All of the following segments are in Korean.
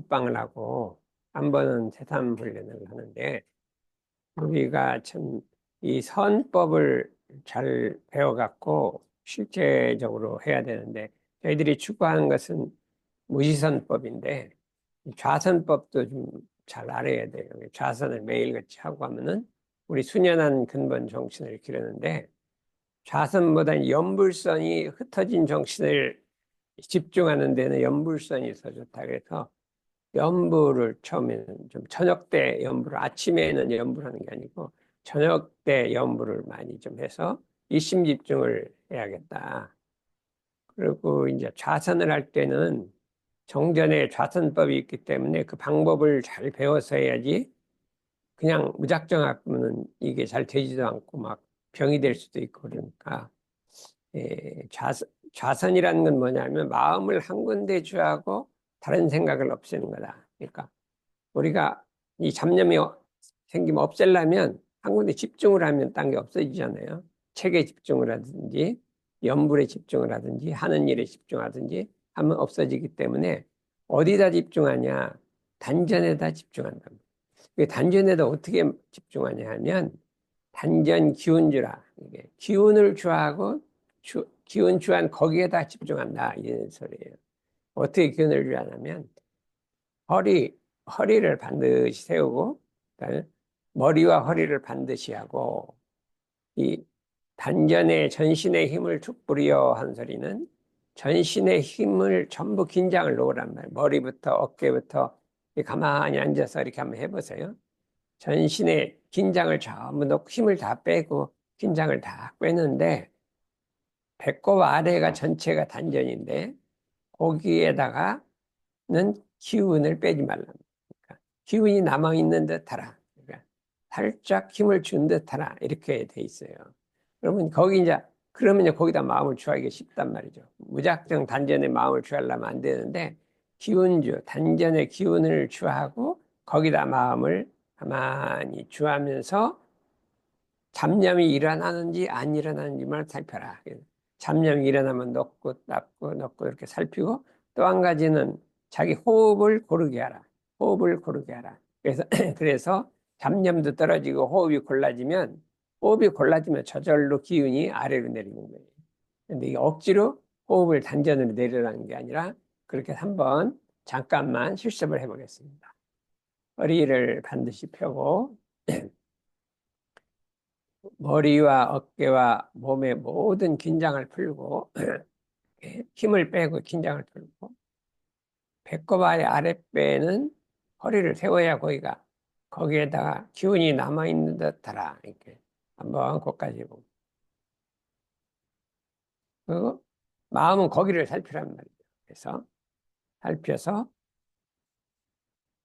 안방을 하고 한 번은 세삼 훈련을 하는데, 우리가 참 이 선법을 잘 배워갖고 실제적으로 해야 되는데, 저희들이 추구하는 것은 무지선법인데 이 좌선법도 좀 잘 알아야 돼요. 좌선을 매일같이 하고 하면은 우리 순연한 근본 정신을 기르는데, 좌선보다는 연불선이 흩어진 정신을 집중하는 데는 연불선이 더 좋다. 그래서 연불을 처음에는 좀 저녁 때 연불을, 아침에는 연불하는 게 아니고 저녁 때 연불을 많이 좀 해서 일심 집중을 해야겠다. 그리고 이제 좌선을 할 때는 정전에 좌선법이 있기 때문에 그 방법을 잘 배워서 해야지, 그냥 무작정 하면 이게 잘 되지도 않고 막 병이 될 수도 있고 그러니까, 좌선이라는 건 뭐냐면 마음을 한 군데 주하고 다른 생각을 없애는 거다. 그러니까 우리가 이 잡념이 생기면 없애려면 한 군데 집중을 하면 딴 게 없어지잖아요. 책에 집중을 하든지 연불에 집중을 하든지 하는 일에 집중하든지 하면 없어지기 때문에, 어디다 집중하냐? 단전에다 집중한다. 단전에다 어떻게 집중하냐 하면 단전 기운주라, 이게 기운을 주하고 기운 주한 거기에다 집중한다, 이런 소리예요. 어떻게 기운을 주하냐면 허리 허리를 반드시 세우고, 그다음에 머리와 허리를 반드시 하고, 이 단전에 전신의 힘을 축 뿌리여 한 소리는 전신의 힘을 전부 긴장을 놓으란 말이에요. 머리부터 어깨부터 가만히 앉아서 이렇게 한번 해보세요. 전신에 긴장을 전부 놓고 힘을 다 빼고 긴장을 다 빼는데, 배꼽 아래가 전체가 단전인데 거기에다가는 기운을 빼지 말랍니다. 그러니까 기운이 남아있는 듯 하라. 그러니까 살짝 힘을 준 듯 하라. 이렇게 돼 있어요. 그러면 거기 이제, 그러면 이제 거기다 마음을 취하기가 쉽단 말이죠. 무작정 단전에 마음을 취하려면 안 되는데, 기운주, 단전에 기운을 취하고 거기다 마음을 가만히 취하면서 잡념이 일어나는지 안 일어나는지만 살펴라. 잡념이 일어나면 넣고 닦고 넣고 이렇게 살피고, 또 한 가지는 자기 호흡을 고르게 하라. 호흡을 고르게 하라. 그래서 그래서 잡념도 떨어지고 호흡이 골라지면 저절로 기운이 아래로 내리는 거예요. 근데 이 억지로 호흡을 단전으로 내리라는 게 아니라, 그렇게 한번 잠깐만 실습을 해보겠습니다. 허리를 반드시 펴고 머리와 어깨와 몸의 모든 긴장을 풀고 힘을 빼고 긴장을 풀고, 배꼽 아랫배는 허리를 세워야 거기에다가 기운이 남아있는 듯하라. 이렇게 한번 거기까지 해보고, 그리고 마음은 거기를 살피란 말이죠. 그래서 살펴서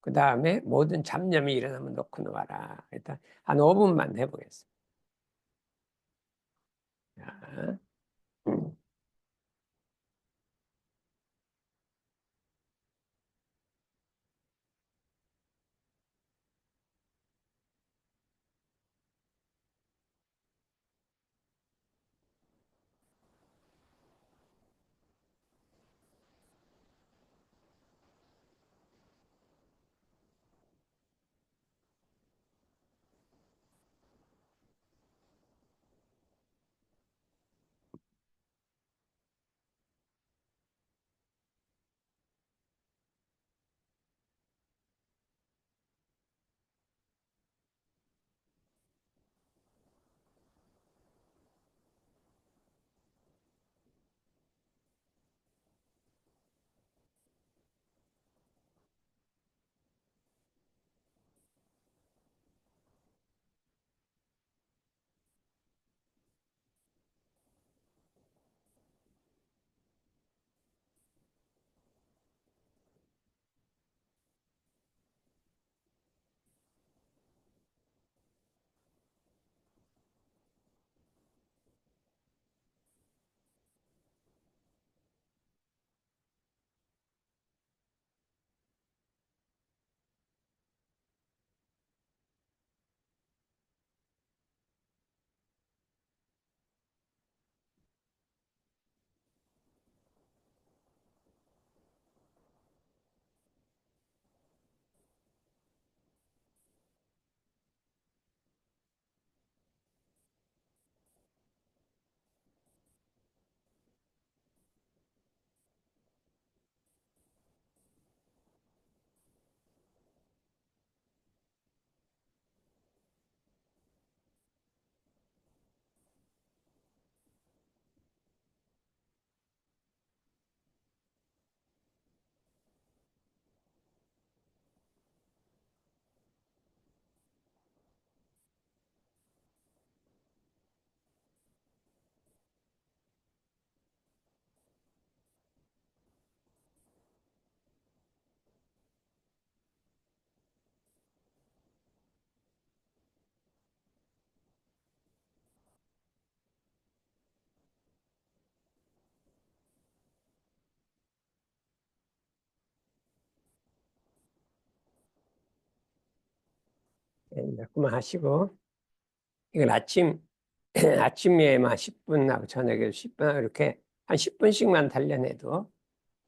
그 다음에 모든 잡념이 일어나면 놓고 놓아라. 일단 한 5분만 해보겠습니다. 자, 음. 그만하시고, 이건 아침에만 10분하고 저녁에 10분하고 이렇게 한 10분씩만 단련해도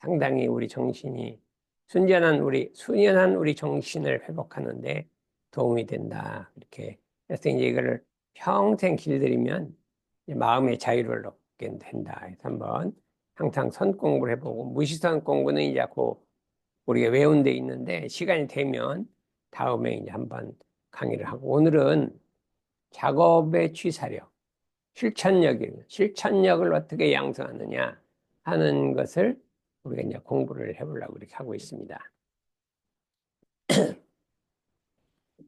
상당히 우리 정신이 순연한 우리 정신을 회복하는데 도움이 된다. 이렇게. 그래서 이제 이거를 평생 길들이면 이제 마음의 자유를 얻게 된다. 그래서 한번 항상 선 공부를 해보고, 무시선 공부는 이제 우리가 외운 데 있는데 시간이 되면 다음에 이제 한번 강의를 하고, 오늘은 작업의 취사력, 실천력을 어떻게 양성하느냐 하는 것을 우리가 이제 공부를 해보려고 이렇게 하고 있습니다.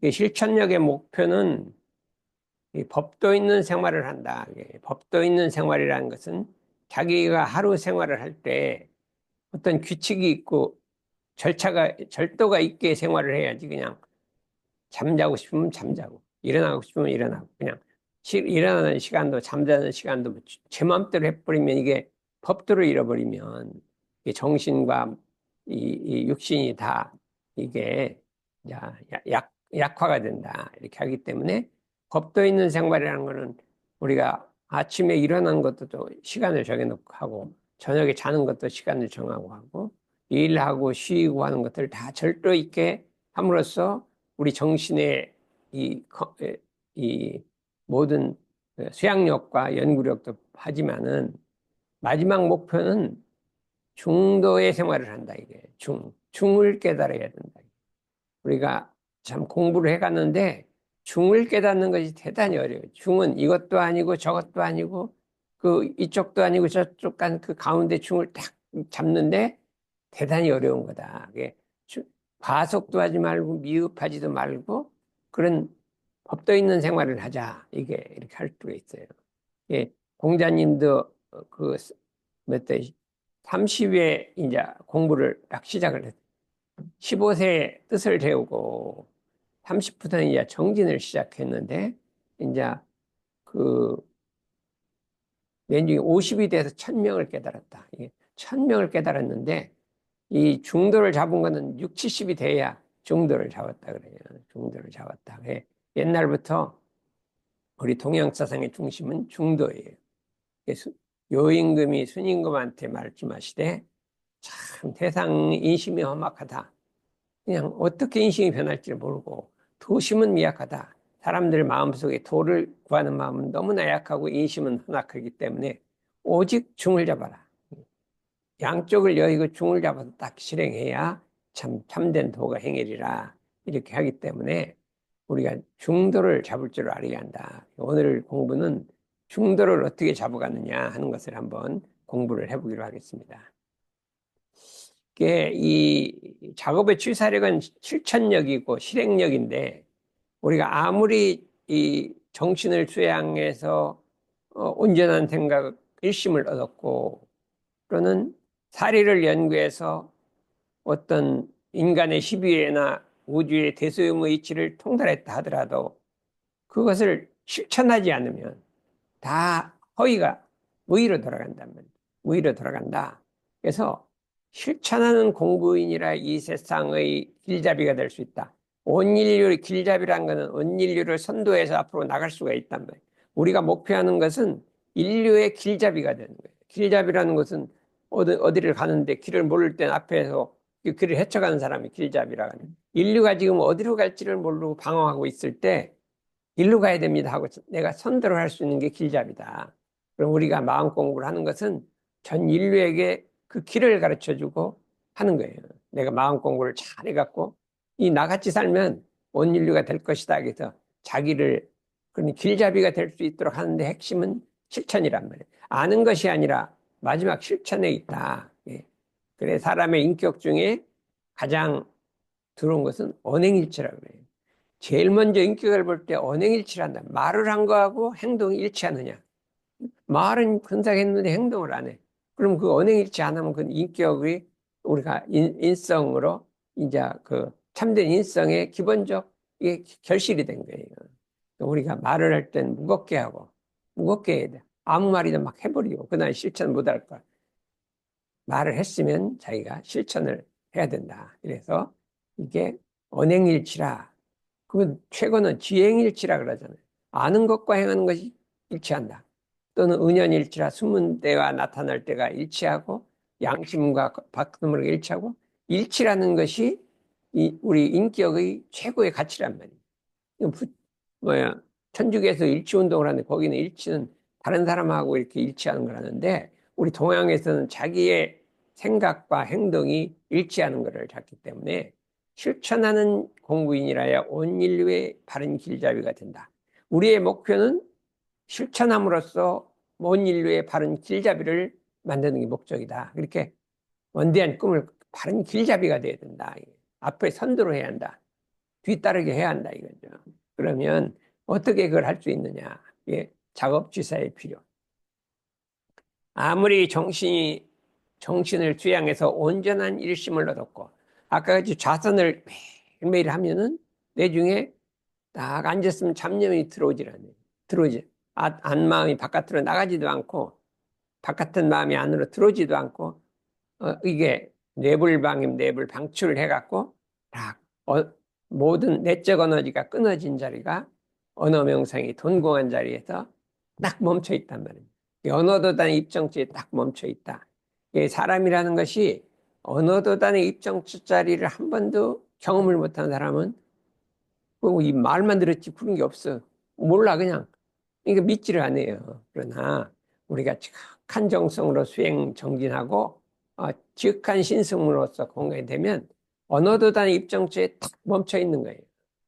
이 실천력의 목표는 이 법도 있는 생활을 한다. 법도 있는 생활이라는 것은 자기가 하루 생활을 할 때 어떤 규칙이 있고 절도가 있게 생활을 해야지. 그냥 잠자고 싶으면 잠자고, 일어나고 싶으면 일어나고, 그냥 일어나는 시간도 잠자는 시간도 제 마음대로 해버리면, 이게 법도를 잃어버리면 이게 정신과 이 육신이 다 이게 약화가 된다. 이렇게 하기 때문에 법도 있는 생활이라는 거는 우리가 아침에 일어나는 것도 또 시간을 정해놓고 하고, 저녁에 자는 것도 시간을 정하고 하고, 일하고 쉬고 하는 것들 다 절도 있게 함으로써 우리 정신의 이, 이 모든 수양력과 연구력도 하지만은 마지막 목표는 중도의 생활을 한다. 이게 중을 깨달아야 된다. 우리가 참 공부를 해갔는데 중을 깨닫는 것이 대단히 어려워요. 중은 이것도 아니고 저것도 아니고 그 이쪽도 아니고 저쪽 간 그 가운데 중을 딱 잡는데 대단히 어려운 거다. 과속도 하지 말고 미흡하지도 말고 그런 법도 있는 생활을 하자. 이게 이렇게 할 수가 있어요. 예, 공자님도 몇 대, 30에 이제 공부를 딱 시작을 했어요. 15세에 뜻을 세우고 30부터는 이제 정진을 시작했는데, 이제 그 맨중에 50이 돼서 1000명을 깨달았다. 이게 1000명을 깨달았는데, 이 중도를 잡은 거는 6, 70이 돼야 중도를 잡았다 그래요. 중도를 잡았다. 옛날부터 우리 동양사상의 중심은 중도예요. 요임금이 순임금한테 말씀하시되, 참 세상 인심이 험악하다. 그냥 어떻게 인심이 변할지 모르고 도심은 미약하다. 사람들 마음속에 도를 구하는 마음은 너무나 약하고 인심은 험악하기 때문에 오직 중을 잡아라. 양쪽을 여의고 중을 잡아서 딱 실행해야 참된 도가 행하리라. 이렇게 하기 때문에 우리가 중도를 잡을 줄 알아야 한다. 오늘 공부는 중도를 어떻게 잡아가느냐 하는 것을 한번 공부를 해보기로 하겠습니다. 이 작업의 취사력은 실천력이고 실행력인데, 우리가 아무리 이 정신을 수양해서 온전한 생각, 일심을 얻었고, 또는 사리를 연구해서 어떤 인간의 희비애나 우주의 대소음의 이치를 통달했다 하더라도 그것을 실천하지 않으면 다 허위가 무의로 돌아간단 말이에요. 무의로 돌아간다. 그래서 실천하는 공부인이라 이 세상의 길잡이가 될 수 있다. 온 인류의 길잡이란 것은 온 인류를 선도해서 앞으로 나갈 수가 있단 말이에요. 우리가 목표하는 것은 인류의 길잡이가 되는 거예요. 길잡이라는 것은 어디를 가는데 길을 모를 땐 앞에서 그 길을 헤쳐가는 사람이 길잡이라 하는. 인류가 지금 어디로 갈지를 모르고 방황하고 있을 때 일로 가야 됩니다 하고 내가 선도를 할 수 있는 게 길잡이다. 그럼 우리가 마음 공부를 하는 것은 전 인류에게 그 길을 가르쳐 주고 하는 거예요. 내가 마음 공부를 잘 해갖고 나같이 살면 온 인류가 될 것이다. 그래서 자기를 그런 길잡이가 될 수 있도록 하는데 핵심은 실천이란 말이에요. 아는 것이 아니라 마지막 실천에 있다. 예. 그래 사람의 인격 중에 가장 들어온 것은 언행일치라고 해요. 제일 먼저 인격을 볼 때 언행일치를 한다. 말을 한 거하고 행동이 일치하느냐. 말은 근사했는데 행동을 안 해. 그럼 그 언행일치 안 하면 그 인격이 우리가 인성으로 이제 그 참된 인성의 기본적 이게 결실이 된 거예요. 우리가 말을 할 때는 무겁게 하고 무겁게 해야 돼. 아무 말이나 막 해버리고 그날 실천 못 할 거야. 말을 했으면 자기가 실천을 해야 된다. 그래서 이게 언행일치라. 그건 최고는 지행일치라 그러잖아요. 아는 것과 행하는 것이 일치한다. 또는 은연일치라 숨은 때와 나타날 때가 일치하고 양심과 바꿈으로 일치하고 일치라는 것이 우리 인격의 최고의 가치란 말이에요. 뭐야, 천주교에서 일치운동을 하는데 거기는 일치는 다른 사람하고 이렇게 일치하는 거라는데 우리 동양에서는 자기의 생각과 행동이 일치하는 것을 찾기 때문에 실천하는 공부인이라야 온 인류의 바른 길잡이가 된다. 우리의 목표는 실천함으로써 온 인류의 바른 길잡이를 만드는 게 목적이다. 그렇게 원대한 꿈을 바른 길잡이가 돼야 된다. 앞에 선두로 해야 한다. 뒤따르게 해야 한다 이거죠. 그러면 어떻게 그걸 할 수 있느냐? 이게 작업지사의 필요. 아무리 정신을 수양해서 온전한 일심을 얻었고 아까 같이 좌선을 매일매일 하면은 내중에 딱 앉았으면 잡념이 들어오질 않아요. 들어오지. 안마음이 바깥으로 나가지도 않고 바깥은 마음이 안으로 들어오지도 않고 이게 뇌불 방출을 해갖고 딱 모든 내적 에너지가 끊어진 자리가 언어 명상이 돈공한 자리에서 딱 멈춰 있단 말이에요. 언어도단의 입정치에 딱 멈춰 있다. 사람이라는 것이 언어도단의 입정치 자리를 한 번도 경험을 못한 사람은 이 말만 들었지 그런 게 없어. 몰라 그냥. 그러니까 믿지를 않아요. 그러나 우리가 착한 정성으로 수행 정진하고 지극한 신승으로서 공부이 되면 언어도단의 입정처에 탁 멈춰 있는 거예요.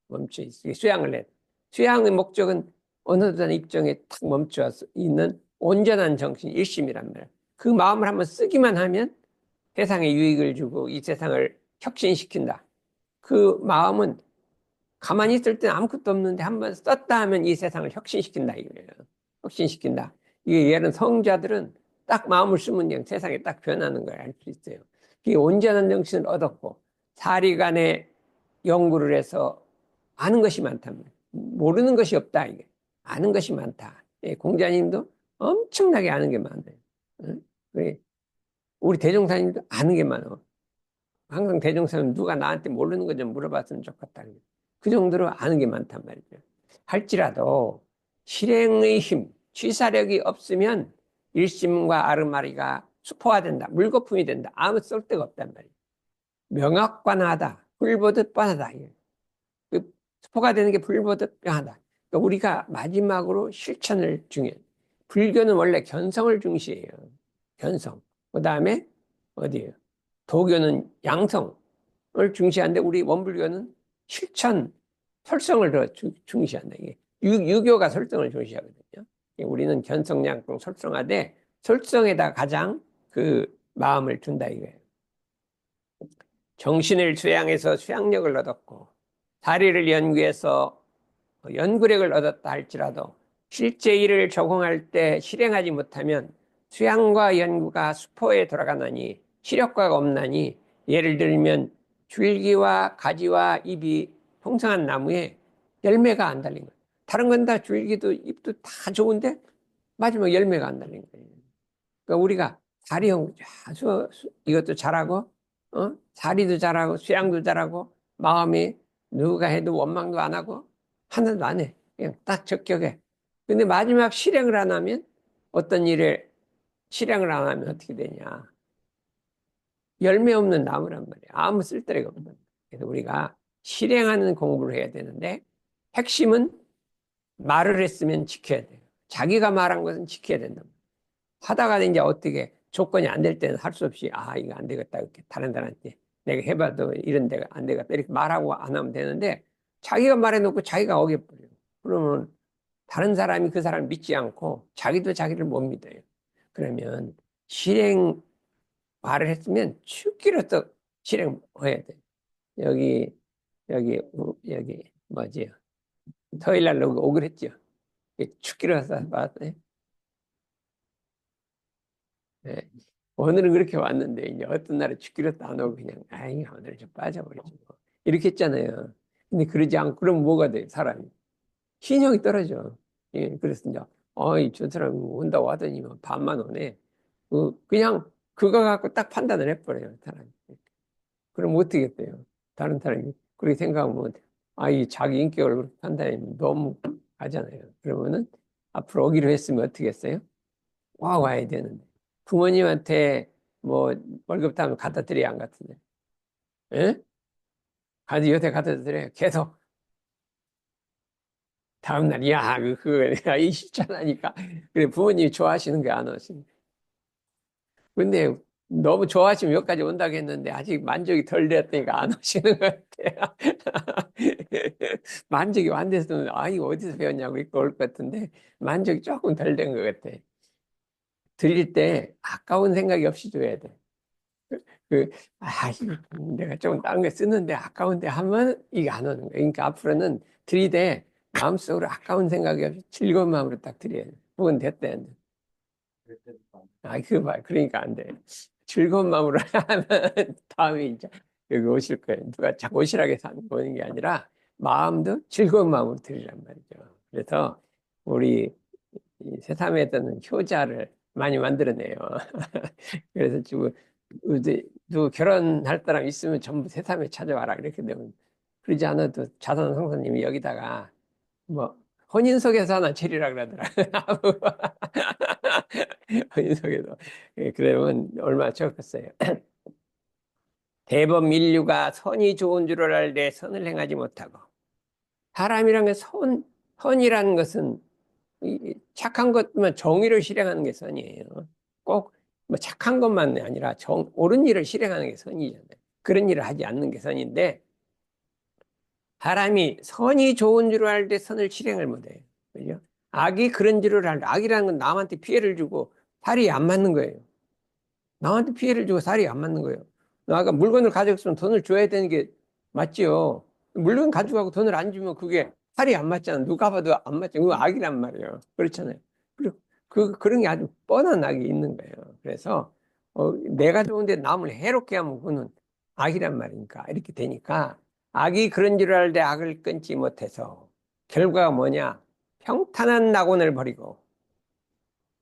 멈춰 있어. 수양을 해. 수양의 목적은 언어도단의 입정에 탁 멈춰 있는 온전한 정신 일심이란 말이에요. 그 마음을 한번 쓰기만 하면 세상에 유익을 주고 이 세상을 혁신시킨다. 그 마음은 가만히 있을 때는 아무것도 없는데 한번 썼다 하면 이 세상을 혁신시킨다 이거예요. 혁신시킨다. 이게 예를 성자들은 딱 마음을 쓰면 그냥 세상에 딱 변하는 걸 알 수 있어요. 이 온전한 정신을 얻었고 사리간에 연구를 해서 아는 것이 많답니다. 모르는 것이 없다 이게. 아는 것이 많다. 예, 공자님도 엄청나게 아는 게 많아요. 응? 우리 대종사님도 아는 게 많아. 항상 대종사님 누가 나한테 모르는 거 좀 물어봤으면 좋겠다. 그 정도로 아는 게 많단 말이죠. 할지라도 실행의 힘, 취사력이 없으면 일심과 아르마리가 수포화된다. 물거품이 된다. 아무 쓸데가 없단 말이에요. 명확관하다. 불보듯 뻔하다. 그 수포가 되는 게 불보듯 뻔하다. 그러니까 우리가 마지막으로 실천을 중요해요. 불교는 원래 견성을 중시해요. 견성. 그 다음에 어디예요? 도교는 양성을 중시하는데 우리 원불교는 실천, 설성을 더 중시한다. 이게 유교가 설성을 중시하거든요. 우리는 견성양성 설성하되 설성에다 가장 그 마음을 둔다 이거예요. 정신을 수양해서 수양력을 얻었고 다리를 연구해서 연구력을 얻었다 할지라도 실제 일을 적용할 때 실행하지 못하면 수양과 연구가 수포에 돌아가나니 시력과가 없나니 예를 들면 줄기와 가지와 잎이 풍성한 나무에 열매가 안 달린 거예요. 다른 건 다 줄기도 잎도 다 좋은데 마지막 열매가 안 달린 거예요. 그러니까 우리가 다리형 이것도 잘하고 다리도 잘하고 수양도 잘하고 마음이 누가 해도 원망도 안 하고 하나도 안 해. 그냥 딱 적격해. 근데 마지막 실행을 안 하면 어떤 일을 실행을 안 하면 어떻게 되냐. 열매 없는 나무란 말이야. 아무 쓸데가 없는 거야. 그래서 우리가 실행하는 공부를 해야 되는데 핵심은 말을 했으면 지켜야 돼요. 자기가 말한 것은 지켜야 된다. 하다가 이제 어떻게 조건이 안 될 때는 할 수 없이 이거 안 되겠다 이렇게 다른 사람한테 내가 해봐도 이런 데가 안 되겠다 이렇게 말하고 안 하면 되는데 자기가 말해놓고 자기가 어겨버려요. 그러면 다른 사람이 그 사람을 믿지 않고 자기도 자기를 못 믿어요. 그러면 실행 말을 했으면 죽기로서 실행해야 돼. 여기 여기 뭐지요? 토요일 날 오기로 했죠. 죽기로서 봤어요. 네. 오늘은 그렇게 왔는데 이제 어떤 날은 죽기로도 안 오고 그냥 오늘은 좀 빠져버리지 뭐. 이렇게 했잖아요. 근데 그러지 않고 그럼 뭐가 돼 사람이 신용이 떨어져. 예, 그래서 이제 저 사람 온다고 하더니 반만 오네. 그냥 그거 갖고 딱 판단을 해버려요 사람이. 그럼 어떻게 돼요? 다른 사람이 그렇게 생각하면 이 자기 인격을 그렇게 판단하면 너무 하잖아요. 그러면은 앞으로 오기로 했으면 어떻게 했어요? 와야 되는데. 부모님한테 뭐 월급 따면 갖다 드려야 안 같은데. 예? 여태 갖다 드려요. 계속. 다음날, 야, 내가 이 실천하니까. 그래, 부모님이 좋아하시는 게 안 오시네. 근데 너무 좋아하시면 여기까지 온다고 했는데 아직 만족이 덜 됐으니까 안 오시는 것 같아요. 만족이 안 됐으면, 이거 어디서 배웠냐고 이렇게 올 것 같은데 만족이 조금 덜 된 것 같아. 들릴 때 아까운 생각이 없이 줘야 돼. 그, 이거 내가 조금 다른 거 쓰는데 아까운데 하면 이게 안 오는 거야. 그러니까 앞으로는 들이대 마음속으로 아까운 생각이 없이 즐거운 마음으로 딱 드려야 돼. 그건 됐대. 그거 봐. 그러니까 안 돼. 즐거운 마음으로 하면 다음에 이제 여기 오실 거예요. 누가 자꾸 오시라고 해서 오는 게 아니라 마음도 즐거운 마음으로 드리란 말이죠. 그래서 우리 이 새삼에서는 효자를 많이 만들어내요. 그래서 지금 누구 결혼할 사람 있으면 전부 새삼에 찾아와라. 이렇게 되면 그러지 않아도 자선 성사님이 여기다가 뭐 혼인석에서 하나 차리라 그러더라고요. 혼인석에서. 그러면 얼마나 좋겠어요. 대범 인류가 선이 좋은 줄을 알되 선을 행하지 못하고 사람이란 게 선이라는 것은 착한 것만 정의를 실행하는 게 선이에요. 꼭 뭐 착한 것만 아니라 옳은 일을 실행하는 게 선이잖아요. 그런 일을 하지 않는 게 선인데 사람이 선이 좋은 줄 알되 선을 실행을 못해요. 그죠? 악이 그런 줄을 알되 악이라는 건 남한테 피해를 주고 살이 안 맞는 거예요. 남한테 피해를 주고 살이 안 맞는 거예요. 아까 물건을 가져갔으면 돈을 줘야 되는 게 맞지요. 물건 가져가고 돈을 안 주면 그게 살이 안 맞잖아. 누가 봐도 안 맞죠. 그거 악이란 말이에요. 그렇잖아요. 그리고 그런 게 아주 뻔한 악이 있는 거예요. 그래서 내가 좋은데 남을 해롭게 하면 그거는 악이란 말이니까 이렇게 되니까 악이 그런 줄 알되 악을 끊지 못해서 결과가 뭐냐? 평탄한 낙원을 버리고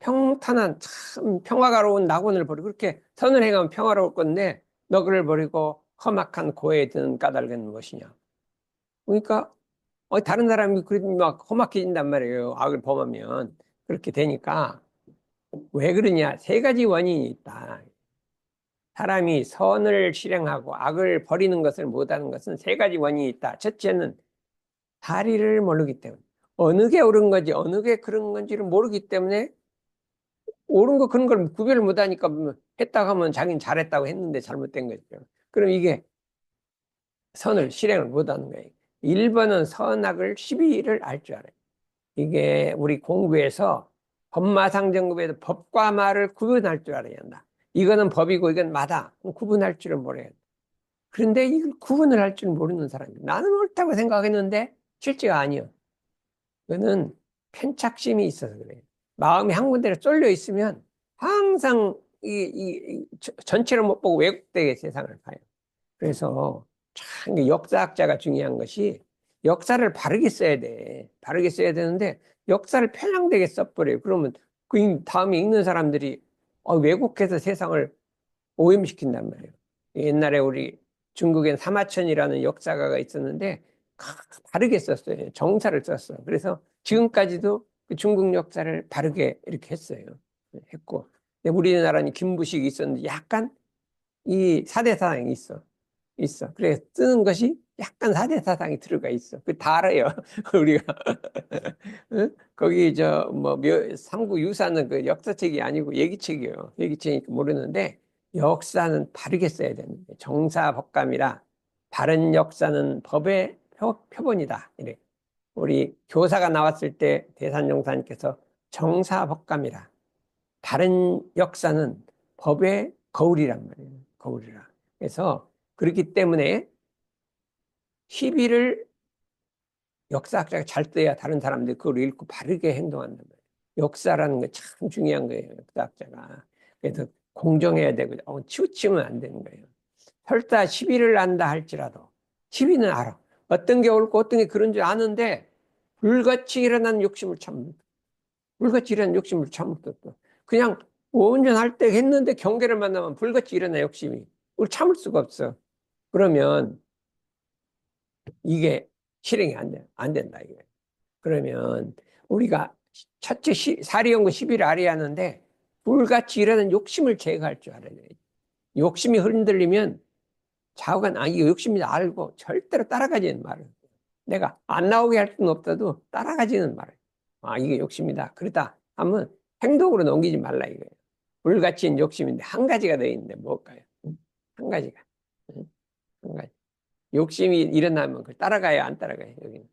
평탄한 참 평화가로운 낙원을 버리고 그렇게 선을 행하면 평화로울 건데 너그를 버리고 험악한 고에 드는 까닭은 무엇이냐? 그러니까 다른 사람이 그래도 막 험악해진단 말이에요. 악을 범하면 그렇게 되니까 왜 그러냐? 세 가지 원인이 있다. 사람이 선을 실행하고 악을 버리는 것을 못하는 것은 세 가지 원인이 있다. 첫째는 다리를 모르기 때문에 어느 게 옳은 건지 어느 게 그런 건지를 모르기 때문에 옳은 거 그런 걸 구별을 못하니까 뭐 했다고 하면 자기는 잘했다고 했는데 잘못된 거죠. 그럼 이게 선을 실행을 못하는 거예요. 1번은 선악을 시비를 알 줄 알아요. 이게 우리 공부에서 법마상정급에서 법과 말을 구분할 줄 알아야 한다. 이거는 법이고 이건 마다. 구분할 줄을 몰라야 돼. 그런데 이걸 구분을 할 줄 모르는 사람이 나는 옳다고 생각했는데 실제가 아니야. 그거는 편착심이 있어서 그래요. 마음이 한 군데로 쏠려 있으면 항상 전체를 못 보고 왜곡되게 세상을 봐요. 그래서 참 역사학자가 중요한 것이 역사를 바르게 써야 돼. 바르게 써야 되는데 역사를 편향되게 써버려요. 그러면 그 다음에 읽는 사람들이 왜곡해서 세상을 오염시킨단 말이에요. 옛날에 우리 중국엔 사마천이라는 역사가가 있었는데 바르게 썼어요. 정사를 썼어. 그래서 지금까지도 그 중국 역사를 바르게 이렇게 했어요. 했고. 우리나라는 김부식이 있었는데 약간 이 사대사상이 있어. 있어. 그래 쓰는 것이 약간 사대사상이 들어가 있어. 그 다 알아요. 우리가. 응? 거기 뭐 삼국유사는 그 역사책이 아니고 얘기책이에요. 얘기책이니까 모르는데 역사는 바르게 써야 되는데 정사법감이라 바른 역사는 법의 표본이다. 이래. 우리 교사가 나왔을 때 대산종사님께서 정사법감이라 바른 역사는 법의 거울이란 말이에요. 거울이라. 그래서 그렇기 때문에 시비를 역사학자가 잘 써야 다른 사람들이 그걸 읽고 바르게 행동한단 말이에요. 역사라는 게 참 중요한 거예요. 역사학자가. 그래서 공정해야 되고 치우치면 안 되는 거예요. 설사 시비를 안다 할지라도 시비는 알아. 어떤 게 옳고 어떤 게 그런 줄 아는데 불같이 일어난 욕심을 참 불같이 일어난 욕심을 참었어. 그냥 운전할 때 했는데 경계를 만나면 불같이 일어난 욕심이 그걸 참을 수가 없어. 그러면 이게 실행이 안 된다, 이거예요. 그러면 우리가 첫째 사리연구 11 아래 하는데 불같이 일어나는 욕심을 제거할 줄 알아야 돼요. 욕심이 흔들리면 좌우간, 이 욕심이 알고 절대로 따라가지는 말을. 내가 안 나오게 할 수는 없어도 따라가지는 말을. 이게 욕심이다. 그러다 하면 행동으로 넘기지 말라 이거예요. 불같이 욕심인데 한 가지가 더 있는데 뭘까요? 한 가지가. 한 가지. 욕심이 일어나면 그걸 따라가요, 안 따라가요, 여기는?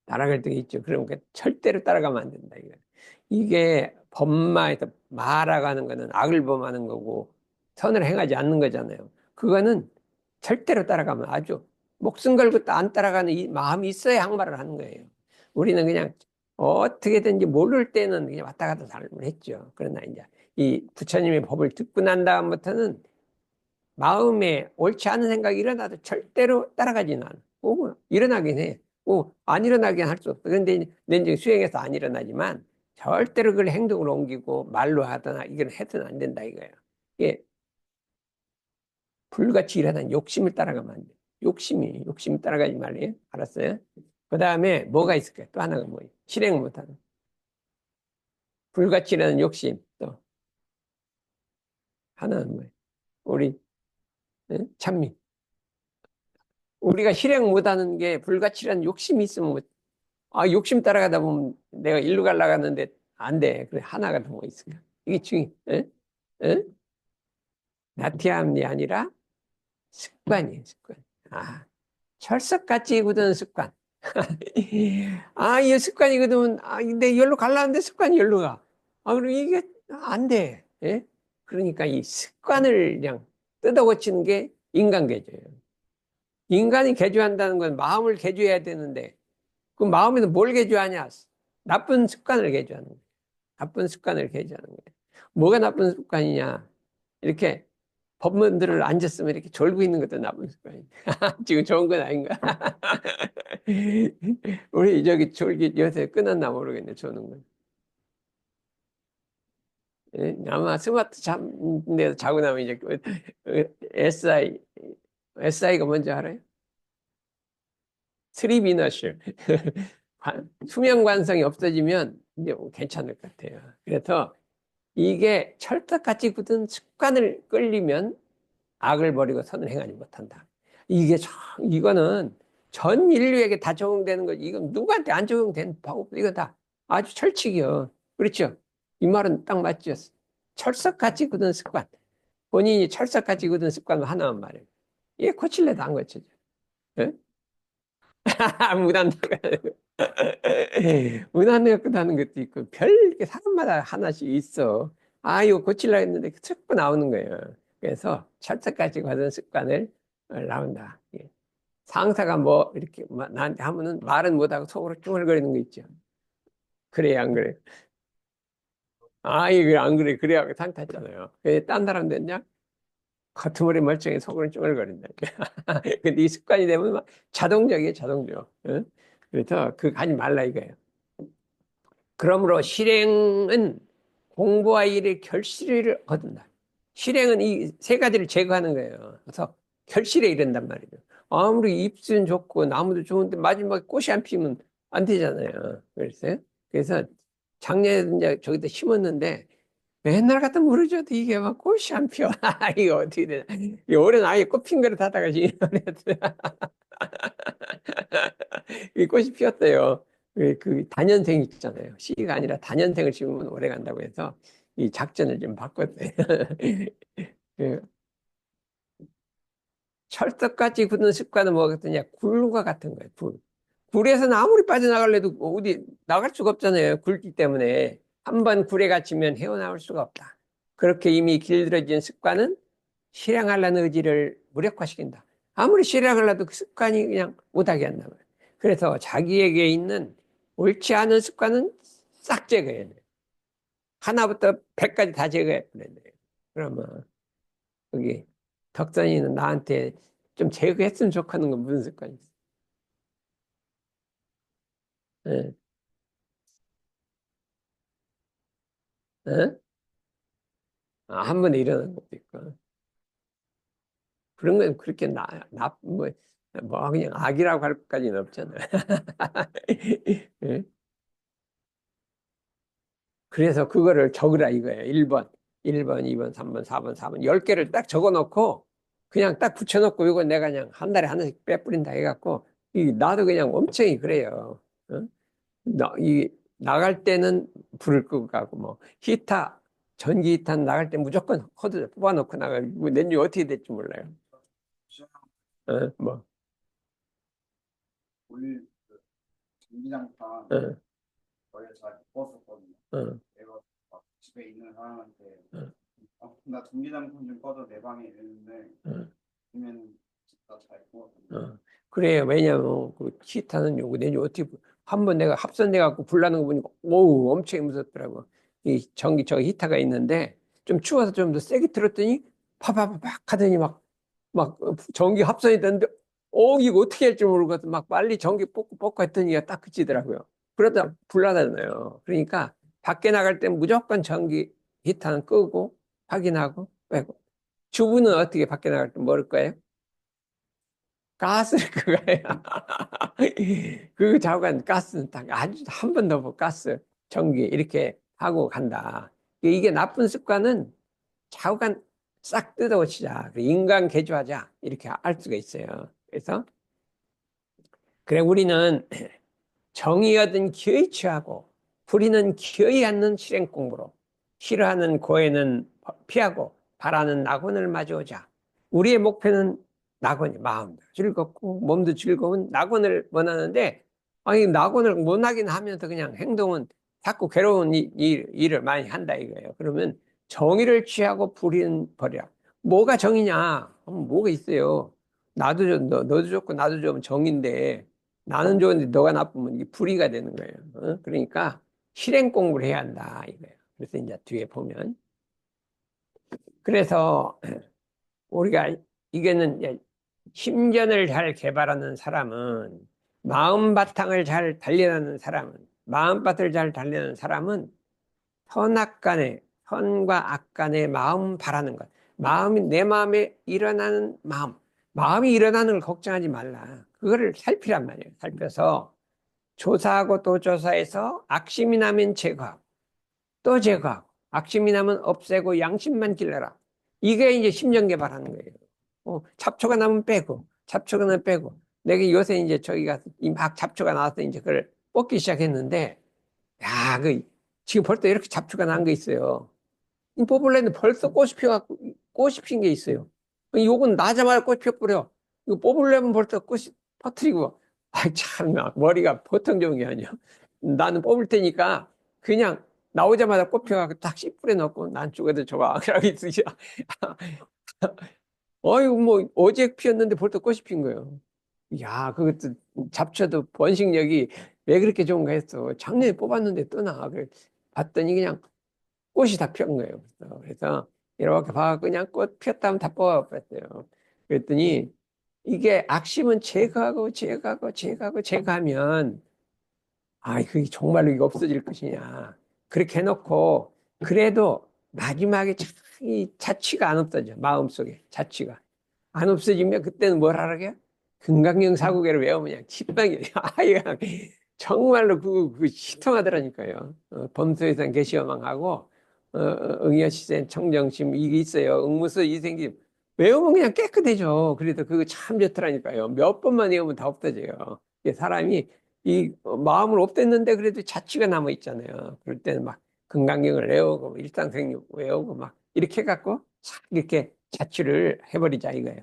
따라갈 때가 있죠. 그러면 절대로 따라가면 안 된다, 이거. 이게 법마에서 마라고 하는 거는 악을 범하는 거고 선을 행하지 않는 거잖아요. 그거는 절대로 따라가면 아주 목숨 걸고 안 따라가는 이 마음이 있어야 항말을 하는 거예요. 우리는 그냥 어떻게든지 모를 때는 그냥 왔다 갔다 삶을 했죠. 그러나 이제 이 부처님의 법을 듣고 난 다음부터는 마음에 옳지 않은 생각이 일어나도 절대로 따라가지는 않아. 일어나긴 해. 안 일어나긴 할 수 없어. 그런데 내 수행해서 안 일어나지만 절대로 그걸 행동으로 옮기고 말로 하거나 이건 해서는 안 된다 이거예요. 이게 불같이 일어나는 욕심을 따라가면 안 돼. 욕심이 따라가지 말래요. 알았어요? 그 다음에 뭐가 있을까요? 또 하나가 뭐예요? 실행 못하는. 불같이 일어나는 욕심. 또 하나는 뭐예요? 우리 찬미. 우리가 실행 못하는 게 불같이 일어나는 욕심이 있으면 욕심 따라가다 보면 내가 일로 가려고 하는데 안 돼. 그래, 하나가 더 뭐 있을까? 이게 에? 에? 나티함이 아니라 습관이에요, 습관. 철석같이 굳은 습관. 이 습관이거든. 근데 열로 가려는데 습관이 열로 가. 그럼 이게 안 돼. 예? 그러니까 이 습관을 그냥 뜯어 고치는 게 인간 개조예요. 인간이 개조한다는 건 마음을 개조해야 되는데, 그 마음에서 뭘 개조하냐? 나쁜 습관을 개조하는 거예요. 나쁜 습관을 개조하는 거예요. 뭐가 나쁜 습관이냐? 이렇게 법문들을 앉았으면 이렇게 졸고 있는 것도 나쁜 습관이에요. 지금 좋은 건 아닌가? 우리 저기 졸기 요새 끊었나 모르겠네, 조는 건. 아마 스마트 잠인데도 자고 나면 이제 SI가 뭔지 알아요? 슬립 이너셜. 수면 관성이 없어지면 이제 괜찮을 것 같아요. 그래서 이게 철떡같이 굳은 습관을 끌리면 악을 버리고 선을 행하지 못한다. 이거는 전 인류에게 다 적용되는 거지. 이건 누구한테 안 적용되는 방법, 이거 다 아주 철칙이요. 그렇죠? 이 말은 딱 맞죠? 철석같이 굳은 습관. 본인이 철석같이 굳은 습관 하나만 말해요. 얘 고칠래도 안 고쳐져. 예? 무단다가 무단다가 하는 것도 있고 별 사람마다 하나씩 있어. 이거 고치려고 했는데 자꾸 나오는 거예요. 그래서 철석같이 굳은 습관을 나온다. 예. 상사가 뭐 이렇게 나한테 하면은 말은 못하고 속으로 쭈글거리는 거 있죠. 그래 안 그래? 이거 안 그래. 그래야 상 탔잖아요. 딴 사람 됐냐? 겉으로 멀쩡히 속으로 쭈글거린다. 근데 이 습관이 되면 막 자동적이에요, 자동적. 응? 그래서 그거 하지 말라 이거예요. 그러므로 실행은 공부와 일의 결실을 거둔다. 실행은 이 세 가지를 제거하는 거예요. 그래서 결실에 이른단 말이죠. 아무리 잎은 좋고 나무도 좋은데 마지막에 꽃이 안 피면 안 되잖아요. 그래서 작년에 이제 저기다 심었는데 맨날 갖다 물을 줘도 이게 막 꽃이 안 피어. 이거 어떻게 되나. 이 올해는 아예 꽃핀 거를 하다가 지금 이 꽃이 피었어요. 그 단연생 있잖아요. 시가 아니라 단연생을 심으면 오래 간다고 해서 이 작전을 좀 바꿨어요. 그 철석같이 굳는 습관은 뭐겠느냐? 굴과 같은 거예요. 굴에서는 아무리 빠져나갈래도 어디 나갈 수가 없잖아요. 굴기 때문에. 한 번 굴에 갇히면 헤어나올 수가 없다. 그렇게 이미 길들여진 습관은 실행하려는 의지를 무력화시킨다. 아무리 실행하려도 그 습관이 그냥 못하게 한다. 그래서 자기에게 있는 옳지 않은 습관은 싹 제거해야 돼. 하나부터 100까지 다 제거해 버려야 돼. 그러면 여기 덕선이는 나한테 좀 제거했으면 좋겠는 건 무슨 습관이 있어? 예. 어? 한 번에 일어나는 것도 있고. 그런 건 그렇게 뭐, 뭐 그냥 악이라고 할 것까지는 없잖아. 예? 그래서 그거를 적으라 이거예요. 1번, 2번, 3번, 4번, 4번 10개를 딱 적어 놓고 그냥 딱 붙여 놓고 이거 내가 그냥 한 달에 하나씩 빼뿌린다 해갖고 나도 그냥 엄청이 그래요. 어? 나갈 때는 불을 끄고 가고 뭐 전기 히터 나갈 때 무조건 코드 뽑아놓고 나가고 뭐 내년 어떻게 될지 몰라요. 뭐, 올릴 그 전기장판 어, 원래 잘 못 썼거든요. 어, 내가 막 집에 있는 사람한테 어, 나 전기장판 좀 꺼줘 내 방에 이랬는데 어. 그러면 진짜 잘 구웠거든요. 그래요. 왜냐면 그 히터는 요거 내년 어떻게 한번 내가 합선돼 갖고 불나는 거 보니까 오우 엄청 무섭더라고. 이 전기 저 히터가 있는데 좀 추워서 좀 더 세게 틀었더니 파파파팍 하더니 막 전기 합선이 됐는데 이거 어떻게 할지 모르겠어. 막 빨리 전기 뽑고 했더니 딱 그치더라고요. 그러다 불나잖아요. 그러니까 밖에 나갈 때 무조건 전기 히터는 끄고 확인하고 빼고. 주부는 어떻게 밖에 나갈 때 모를 거예요? 가스를 그거야. 그 좌우간 가스는 딱 아주 한 번 더 가스, 전기 이렇게 하고 간다. 이게 나쁜 습관은 좌우간 싹 뜯어고치자. 인간 개조하자. 이렇게 할 수가 있어요. 그래서 그래 우리는 정의하든 기어이 취하고 불의는 기어이 않는 실행 공부로 싫어하는 고해는 피하고 바라는 낙원을 마주오자. 우리의 목표는 낙원이 마음도 즐겁고 몸도 즐거운 낙원을 원하는데 아니 낙원을 원하긴 하면서 그냥 행동은 자꾸 괴로운 일을 많이 한다 이거예요. 그러면 정의를 취하고 불의는 버려. 뭐가 정의냐? 뭐가 있어요? 너도 좋고 나도 좋으면 정의인데 나는 좋은데 너가 나쁘면 이게 불의가 되는 거예요. 그러니까 실행 공부를 해야 한다 이거예요. 그래서 이제 뒤에 보면 그래서 우리가 이게는 이제 심전을 잘 개발하는 사람은 마음 바탕을 잘 단련하는 사람은 마음밭을 잘 단련하는 사람은 선악간에 선과 악간의 마음 바라는 것 마음이 내 마음에 일어나는 마음이 일어나는 걸 걱정하지 말라 그거를 살피란 말이에요. 살펴서 조사하고 또 조사해서 악심이 나면 제거하고 또 제거하고 악심이 나면 없애고 양심만 길러라. 이게 이제 심정 개발하는 거예요. 잡초가 나면 빼고 잡초가 나면 빼고 내가 요새 이제 저기 가서 막 잡초가 나와서 이제 그걸 뽑기 시작했는데 야, 지금 벌써 이렇게 잡초가 난 게 있어요. 이 뽑으려는데 벌써 꽃이 피어갖고 꽃이 핀 게 있어요. 요건 나자마자 꽃이 펴버려. 이거 뽑으려면 벌써 꽃이 퍼트리고 참 머리가 보통 좋은 게 아니야. 나는 뽑을 테니까 그냥 나오자마자 꽃 펴갖고 딱 씨 뿌려 넣고 난 죽어도 좋아. 그러고 있으셔. 어이구 뭐 어제 피었는데 벌써 꽃이 핀 거예요. 야, 그것도 잡초도 번식력이 왜 그렇게 좋은가 했어. 작년에 뽑았는데 떠나. 봤더니 그냥 꽃이 다 피었 거예요. 그래서 이렇게 봐 그냥 꽃 피었다면 다 뽑아버렸어요. 그랬더니 이게 악심은 제거하면 그게 정말로 이거 없어질 것이냐. 그렇게 해놓고 그래도 마지막에 이 자취가 안 없어져. 마음속에 자취가. 안 없어지면 그때는 뭘 하라게? 금강경 사구계를 외우면 그냥 기빵이 그냥 정말로 그 시통하더라니까요. 범소에선 계시어망하고 응여시센 청정심 이게 있어요. 응무서 이생김 외우면 그냥 깨끗해져. 그래도 그거 참 좋더라니까요. 몇 번만 외우면 다 없어져요. 이게 사람이 이 마음을 없앴는데 그래도 자취가 남아 있잖아요. 그럴 때는 막 금강경을 외우고 일상생활 외우고 막 이렇게 해갖고 싹 이렇게 자취를 해버리자 이거예요.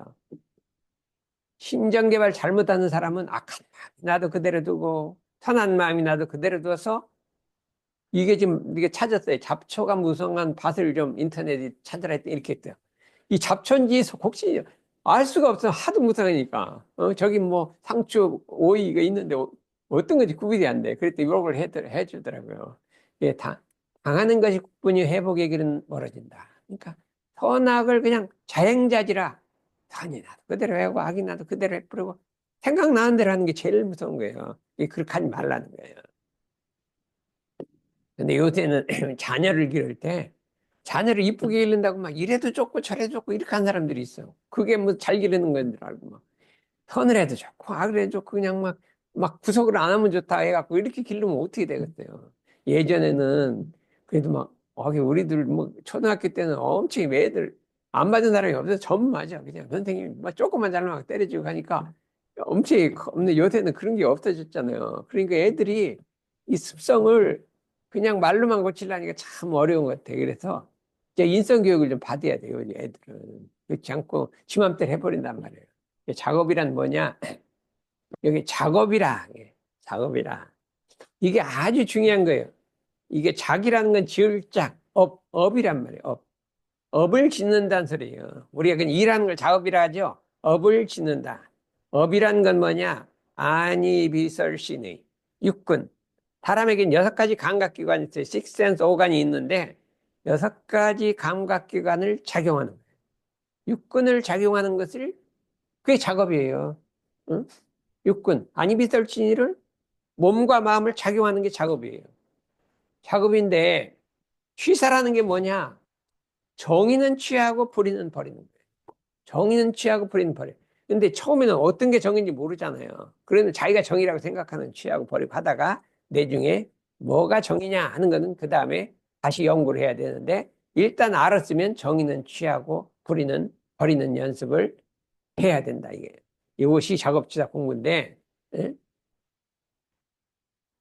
심정 개발 잘못하는 사람은 악한 마음 나도 그대로 두고 선한 마음이 나도 그대로 두어서 이게 지금 이게 찾았어요. 잡초가 무성한 밭을 좀 인터넷에 찾으라 했더니 이렇게 했대요. 이 잡초인지 혹시 알 수가 없어. 하도 무성하니까. 저기 뭐 상추, 오이가 있는데 어떤 건지 구분이 안 돼. 그랬더니 이걸 해주더라고요. 예, 당하는 것이 국분이 회복의 길은 멀어진다. 그러니까 선악을 그냥 자행자지라 선이 나도 그대로 하고 악이 나도 그대로 해버리고 생각나는 대로 하는 게 제일 무서운 거예요. 그렇게 하지 말라는 거예요. 근데 요새는 자녀를 기를 때 자녀를 이쁘게 기른다고 막 이래도 좋고 저래도 좋고 이렇게 하는 사람들이 있어. 그게 뭐 잘 기르는 건 줄 알고 막. 선을 해도 좋고 악을 해도 좋고 그냥 막 구속을 안 하면 좋다 해갖고 이렇게 기르면 어떻게 되겠어요? 예전에는 그래도 막 우리들 뭐 초등학교 때는 엄청 애들 안 맞은 사람이 없어서 전 맞아. 그냥 선생님이 막 조금만 잘나면 때려주고 하니까 엄청 없는데 요새는 그런 게 없어졌잖아요. 그러니까 애들이 이 습성을 그냥 말로만 고치려니까 참 어려운 것 같아요. 그래서 이제 인성 교육을 좀 받아야 돼요, 이제 애들은. 그렇지 않고 지 맘대로 해버린단 말이에요. 작업이란 뭐냐? 여기 작업이라, 예, 작업이라. 이게 아주 중요한 거예요. 이게 작이라는 건 지을 작, 업이란 말이에요. 업을 짓는다는 소리예요. 우리가 그냥 일하는 걸 작업이라 하죠. 업을 짓는다. 업이란 건 뭐냐? 아니비설시니, 육군. 사람에게는 6가지 감각기관이 있어요. 식센스 오간이 있는데 6가지 감각기관을 작용하는 거예요. 육군을 작용하는 것을 그게 작업이에요. 응? 육군, 아니비설신이를 몸과 마음을 작용하는 게 작업이에요. 작업인데 취사라는 게 뭐냐? 정의는 취하고 불의는 버리는 거예요. 정의는 취하고 불의는 버려. 근데 처음에는 어떤 게 정의인지 모르잖아요. 그러면 자기가 정의라고 생각하는 취하고 버리고 하다가 내중에 뭐가 정의냐 하는 거는 그 다음에 다시 연구를 해야 되는데 일단 알았으면 정의는 취하고 불의는 버리는 연습을 해야 된다 이게. 이것이 작업지사 공부인데 예?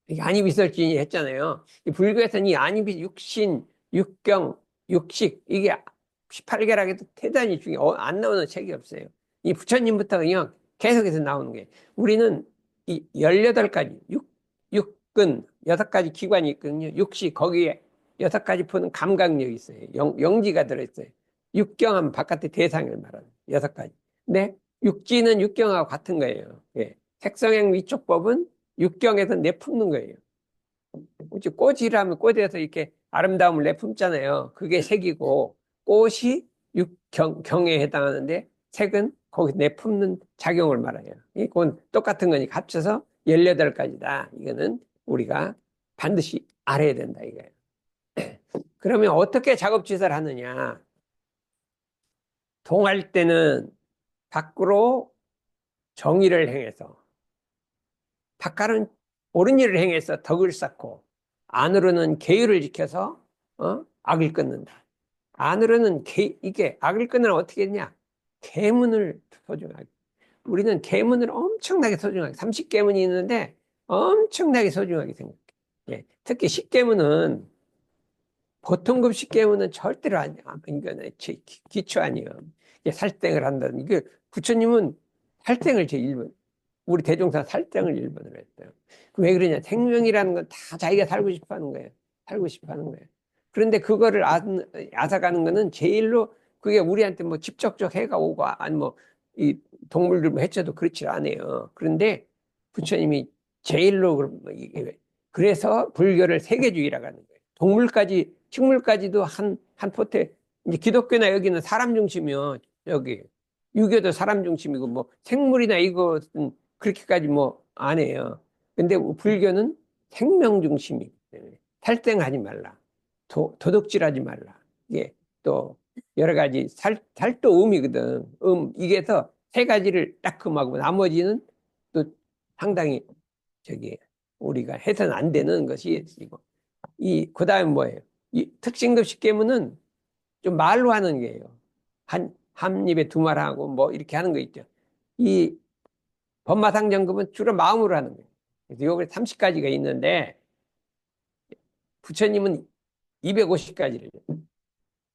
이게 안입이설진이 했잖아요. 이 불교에서는 이 안입이 육신, 육경, 육식 이게 18개락에도 대단히 중요해. 안 나오는 책이 없어요. 이 부처님부터 그냥 계속해서 나오는 게 우리는 이 18가지 육근 6가지 기관이 있거든요. 육식 거기에 6가지 푸는 감각력이 있어요. 영지가 들어있어요. 육경하면 바깥의 대상을 말하는 6가지. 근데 육지는 육경하고 같은 거예요. 예. 색성행 위촉법은 육경에서 내품는 거예요. 그치? 꽃이라면 꽃에서 이렇게 아름다움을 내품잖아요. 그게 색이고, 꽃이 경에 해당하는데, 색은 거기서 내품는 작용을 말해요. 이건 똑같은 거니까 합쳐서 18가지다. 이거는 우리가 반드시 알아야 된다, 이거예요. 그러면 어떻게 작업지사를 하느냐? 동할 때는 밖으로 정의를 행해서, 바깥은 옳은 일을 행해서 덕을 쌓고 안으로는 계율을 지켜서 악을 끊는다. 안으로는 이게 악을 끊으면 어떻게 했냐? 계문을 소중하게. 우리는 계문을 엄청나게 소중하게 30계문이 있는데 엄청나게 소중하게 생각해. 예, 특히 십계문은 보통급 십계문은 절대로 이거는 기초 아니에요. 살땡을 한다든 이게 부처님은 살땡을 제1번 우리 대종사 살땡을 1번으로 했어요. 왜 그러냐? 생명이라는 건 다 자기가 살고 싶어 하는 거예요. 살고 싶어 하는 거예요. 그런데 그거를 앗아가는 거는 제일로 그게 우리한테 뭐 직접적 해가 오고 아니 뭐 이 동물들 뭐 해쳐도 그렇지 않아요. 그런데 부처님이 제일로 그래서 불교를 세계주의라고 하는 거예요. 동물까지 식물까지도 한 포테 이제 기독교나 여기는 사람 중심이요. 여기 유교도 사람 중심이고 뭐 생물이나 이것은 그렇게까지 뭐 안 해요. 근데 불교는 생명 중심이기 때문에 탈땡하지 말라. 도둑질하지 말라. 이게 또 여러 가지 살도 음이거든. 이게서 3가지를 딱 금하고 나머지는 또 상당히 저기 우리가 해서는 안 되는 것이 이거. 그다음에 뭐예요? 이 특징급 십계문은 좀 말로 하는 게예요. 한 입에 2말 하고 뭐 이렇게 하는 거 있죠. 이 법마상정급은 주로 마음으로 하는 거예요. 그래서 요게 30가지가 있는데 부처님은 250가지를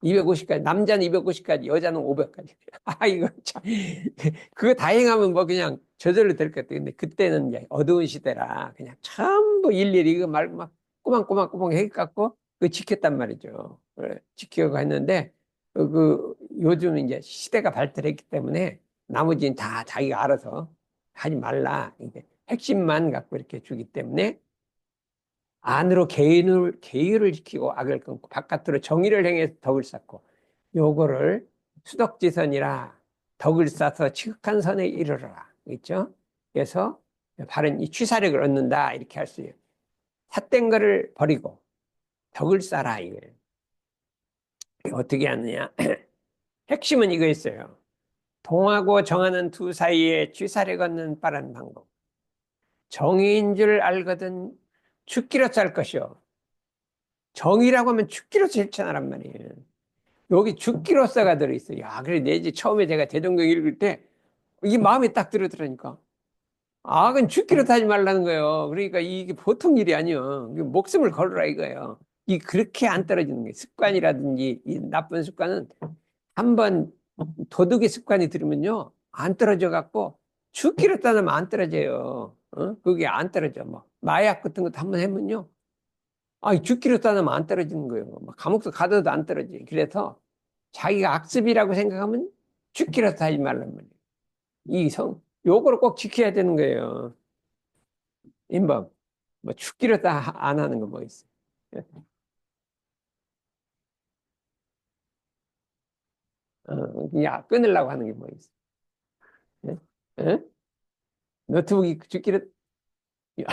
250가지 남자는 250가지 여자는 500가지 이거 참 그거 다 행하면 뭐 그냥 저절로 될 것 같아요. 근데 그때는 이제 어두운 시대라 그냥 전부 일일이 이거 말고 막 꼬망꼬망꼬망 해갖고 그 지켰단 말이죠. 그래, 지키고 했는데 요즘 이제 시대가 발달했기 때문에 나머지는 다 자기가 알아서 하지 말라. 이게 핵심만 갖고 이렇게 주기 때문에 안으로 계율을 지키고 악을 끊고 바깥으로 정의를 행해서 덕을 쌓고 요거를 수덕지선이라 덕을 쌓아서 지극한 선에 이르러라. 있죠? 그래서 바른 이 취사력을 얻는다. 이렇게 할 수 있어요. 삿된 거를 버리고 덕을 쌓아라. 이거예요. 어떻게 하느냐? 핵심은 이거 있어요. 동하고 정하는 두 사이에 쥐살이 걷는 빠른 방법. 정의인 줄 알거든 죽기로 살 것이요. 정의라고 하면 죽기로 실천하란 말이에요. 여기 죽기로서가 들어있어요. 야, 그래, 내지 처음에 제가 대동경 읽을 때 이게 마음에 딱 들어들으니까. 아, 그건 죽기로 하지 말라는 거예요. 그러니까 이게 보통 일이 아니에요. 이게 목숨을 걸으라 이거예요. 이 그렇게 안 떨어지는 거예요. 습관이라든지 이 나쁜 습관은 한번 도둑의 습관이 들으면요. 안 떨어져 갖고 죽기로 따르면 안 떨어져요. 어? 그게 안 떨어져. 뭐 마약 같은 것도 한번 해면요. 아, 죽기로 따르면 안 떨어지는 거예요. 막 감옥도 가둬도 안 떨어지. 그래서 자기가 악습이라고 생각하면 죽기로 하지 말란 말이에요. 요거를 꼭 지켜야 되는 거예요. 임법. 뭐 죽기로 다 안 하는 거 뭐 있어. 야, 끊으려고 하는 게 뭐 있어. 예? 예? 노트북이 죽기로, 야,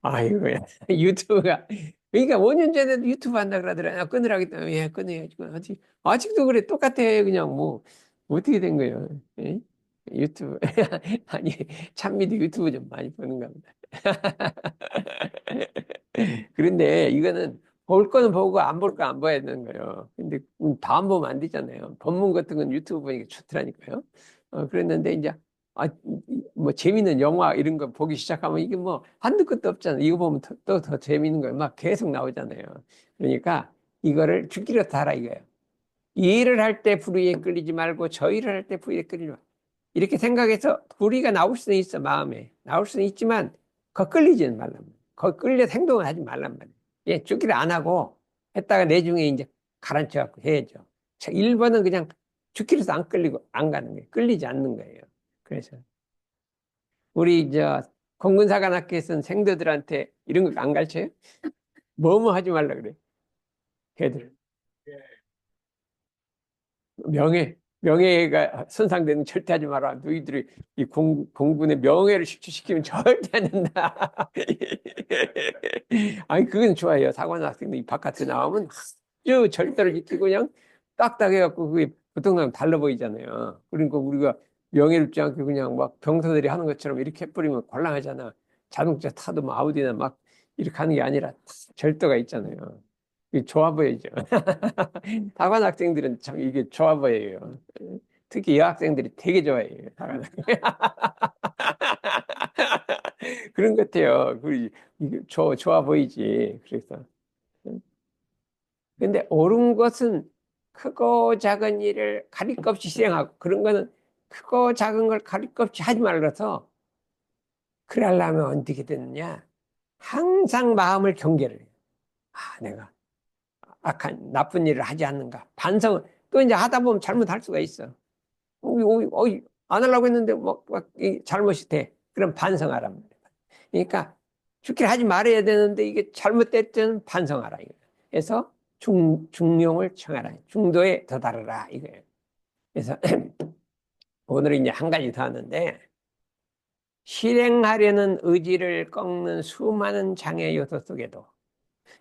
아이고야. 유튜브가. 그러니까 5년 전에도 유튜브 한다 그러더라. 야, 끊으라고 했더니, 예, 끊어야지. 아직도 그래. 똑같아. 그냥 뭐, 어떻게 된 거예요? 예? 유튜브. 아니, 찬미도 유튜브 좀 많이 보는가 보다. 그런데 이거는 볼 거는 보고 안 볼 거 안 봐야 되는 거예요. 근데 다 안 보면 안 되잖아요. 법문 같은 건 유튜브 보니까 좋더라니까요. 그랬는데 이제 아, 뭐 재밌는 영화 이런 거 보기 시작하면 이게 뭐 한두 끝도 없잖아요. 이거 보면 또 더 재밌는 거예요. 막 계속 나오잖아요. 그러니까 이거를 죽기로 달아 이거예요. 이 일을 할 때 불의에 끌리지 말고 저 일을 할 때 불의에 끌리지 말고 이렇게 생각해서 불의가 나올 수는 있어 마음에 나올 수는 있지만 거 끌리지는 말란 말이에요. 거 끌려 행동을 하지 말란 말이에요. 예, 죽기를 안 하고 했다가 내중에 이제 가라앉혀 갖고 해야죠. 1번은 그냥 죽기로서 안 끌리고 안 가는 거예요. 끌리지 않는 거예요. 그래서 우리 공군사관학교에서는 생도들한테 이런 거 안 가르쳐요? 뭐뭐 하지 말라 그래. 걔들. 명예가 손상되는 절대 하지 마라. 너희들이 이 공군의 명예를 실추시키면 절대 안 된다. 아니, 그건 좋아요. 사관 학생들이 바깥에 나오면 아주 절대를 지키고 그냥 딱딱 해갖고 그게 보통 사람 달라 보이잖아요. 그러니까 우리가 명예롭지 않게 그냥 막 병사들이 하는 것처럼 이렇게 해버리면 곤란하잖아. 자동차 타도 뭐 아우디나 막 이렇게 하는 게 아니라 절도가 있잖아요. 이게 좋아 보이죠. 다관 학생들은 참 이게 좋아 보여요. 특히 여학생들이 되게 좋아해요. 다관 학생. 그런 것 같아요. 이게 좋아 보이지. 그래서. 근데 옳은 것은 크고 작은 일을 가릴 것 없이 실행하고 그런 거는 크고 작은 걸 가릴 것 없이 하지 말라서 그러려면 어떻게 되느냐. 항상 마음을 경계를 해요. 아, 내가 악한 나쁜 일을 하지 않는가. 반성을 또 이제 하다 보면 잘못할 수가 있어. 안 하려고 했는데 이 잘못이 돼. 그럼 반성하란 말이야. 그러니까 죽기를 하지 말아야 되는데 이게 잘못될 때는 반성하라 이거예요. 그래서 중용을 청하라. 중도에 도달하라 이거예요. 그래서 오늘은 이제 한 가지 더 하는데 실행하려는 의지를 꺾는 수많은 장애 요소 속에도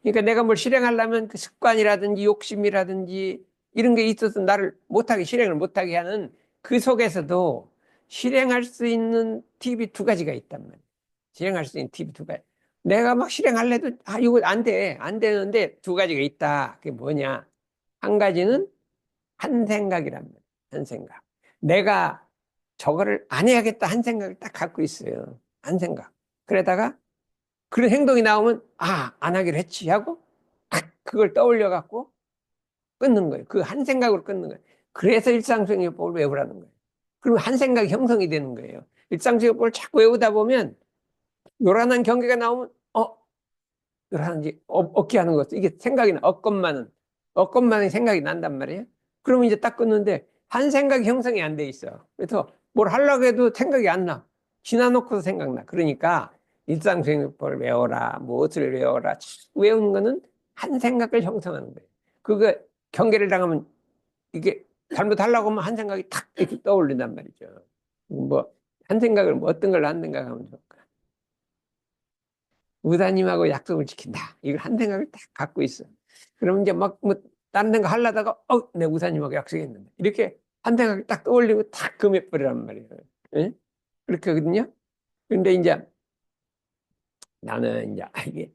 그러니까 내가 뭘 실행하려면 그 습관이라든지 욕심이라든지 이런 게 있어서 나를 못하게, 실행을 못하게 하는 그 속에서도 실행할 수 있는 팁이 두 가지가 있단 말이에요. 실행할 수 있는 팁이 두 가지. 내가 막 실행할래도, 아, 이거 안 돼. 안 되는데 두 가지가 있다. 그게 뭐냐. 한 가지는 한 생각이란 말이에요. 한 생각. 내가 저거를 안 해야겠다 한 생각을 딱 갖고 있어요. 한 생각. 그러다가 그런 행동이 나오면 안 하기로 했지 하고 그걸 떠올려 갖고 끊는 거예요. 그 한 생각으로 끊는 거예요. 그래서 일상생활법을 외우라는 거예요. 그러면 한 생각이 형성이 되는 거예요. 일상생활법을 자꾸 외우다 보면 요란한 경계가 나오면 요란한지 없게 하는 것. 이게 생각이 나. 없것만은 생각이 난단 말이에요. 그러면 이제 딱 끊는데 한 생각이 형성이 안 돼 있어. 그래서 뭘 하려고 해도 생각이 안 나. 지나놓고도 생각나. 그러니까 일상생활법을 외워라. 무엇을 외워라. 외우는 거는 한 생각을 형성하는 거예요. 그거 경계를 당하면 이게 잘못하려고 하면 한 생각이 탁 이렇게 떠올린단 말이죠. 뭐, 한 생각을 뭐 어떤 걸 한 생각하면 좋을까? 의사님하고 약속을 지킨다. 이걸 한 생각을 딱 갖고 있어. 그러면 이제 다른 거 하려다가, 내 의사님하고 약속했는데. 이렇게 한 생각이 딱 떠올리고 탁 금해버리란 말이에요. 예? 그렇게 하거든요. 근데 이제 나는 이제 이게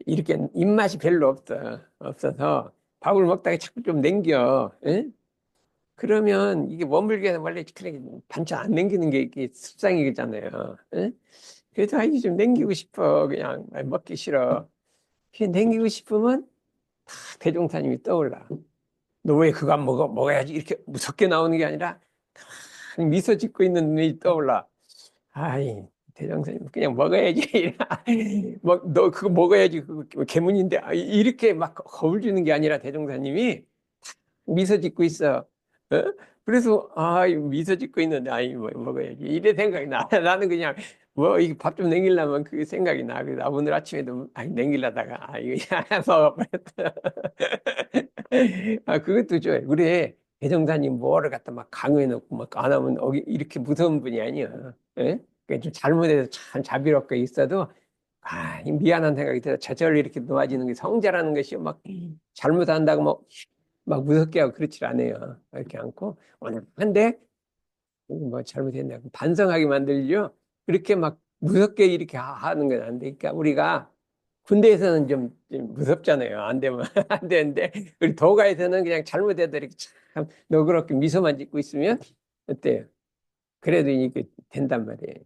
이렇게 입맛이 별로 없어서 밥을 먹다가 자꾸 좀 남겨. 예? 그러면 이게 머물게 원래 그냥 반찬 안 남기는 게 이게 습성이잖아요. 예? 그래도 이게 좀 남기고 싶어. 그냥 먹기 싫어. 그냥 남기고 싶으면 다 대종사님이 떠올라. 너 왜 그거 안 먹어? 먹어야지. 이렇게 무섭게 나오는 게 아니라 가만히 미소 짓고 있는 눈이 떠올라. 아이, 대장사님, 그냥 먹어야지. 너 그거 먹어야지. 그거 개문인데. 이렇게 막 겁을 주는 게 아니라 대종사님이 미소 짓고 있어. 어? 그래서, 미소 짓고 있는데, 뭐, 먹어야지. 이래 생각이 나. 나는 그냥, 뭐, 이거 밥 좀 남기려면 그 생각이 나. 그래서 오늘 아침에도, 남기려다가, 이거 그냥 먹어버렸다. 그것도 좋아요. 그래. 대종사님 뭐를 갖다 막 강요해 놓고 막 안 하면 이렇게 무서운 분이 아니야. 예? 그좀 잘못해서 참 자비롭게 있어도, 이 미안한 생각이 들어. 저절로 이렇게 놓아지는 게 성자라는 것이 막 잘못한다고 막 무섭게 하고 그렇지 않아요. 그렇게 않고. 근데 뭐 잘못했냐고 반성하게 만들죠. 그렇게 막 무섭게 이렇게 하는 건 안 되니까 우리가 군대에서는 좀 무섭잖아요. 안 되면 안 되는데 우리 도가에서는 그냥 잘못해도 이렇게 참 너그럽게 미소만 짓고 있으면 어때요? 그래도 이게 된단 말이에요.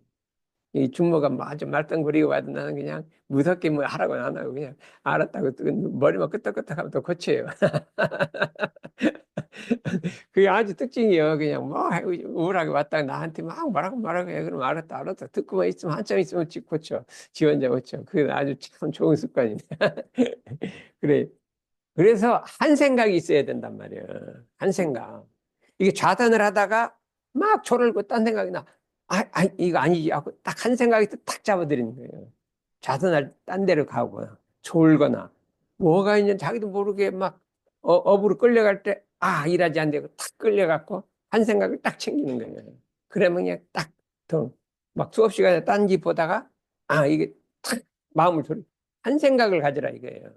이 중모가 뭐 아주 말썽부리고 와도 나는 그냥 무섭게 뭐 하라고는 안 하고 그냥 알았다고 또 머리만 끄덕끄덕하면 또 고쳐요. 그게 아주 특징이에요. 그냥 뭐 우울하게 왔다가 나한테 막 말하고 해. 그럼 알았다. 듣고만 있으면 한참 있으면 고쳐. 지 혼자 고쳐. 그게 아주 참 좋은 습관이네. 그래. 그래서 한 생각이 있어야 된단 말이에요. 한 생각. 이게 좌선을 하다가 막 졸을고 딴 생각이 나. 이거 아니지 하고 딱 한 생각이 딱 잡아들이는 거예요. 좌선할 딴 데로 가거나 졸거나 뭐가 있는 자기도 모르게 막 업으로 끌려갈 때 일하지 안 되고 탁 끌려갖고 한 생각을 딱 챙기는 거예요. 그러면 그냥 막 수업 시간에 딴지 보다가 이게 탁 마음을 졸이 한 생각을 가지라 이거예요.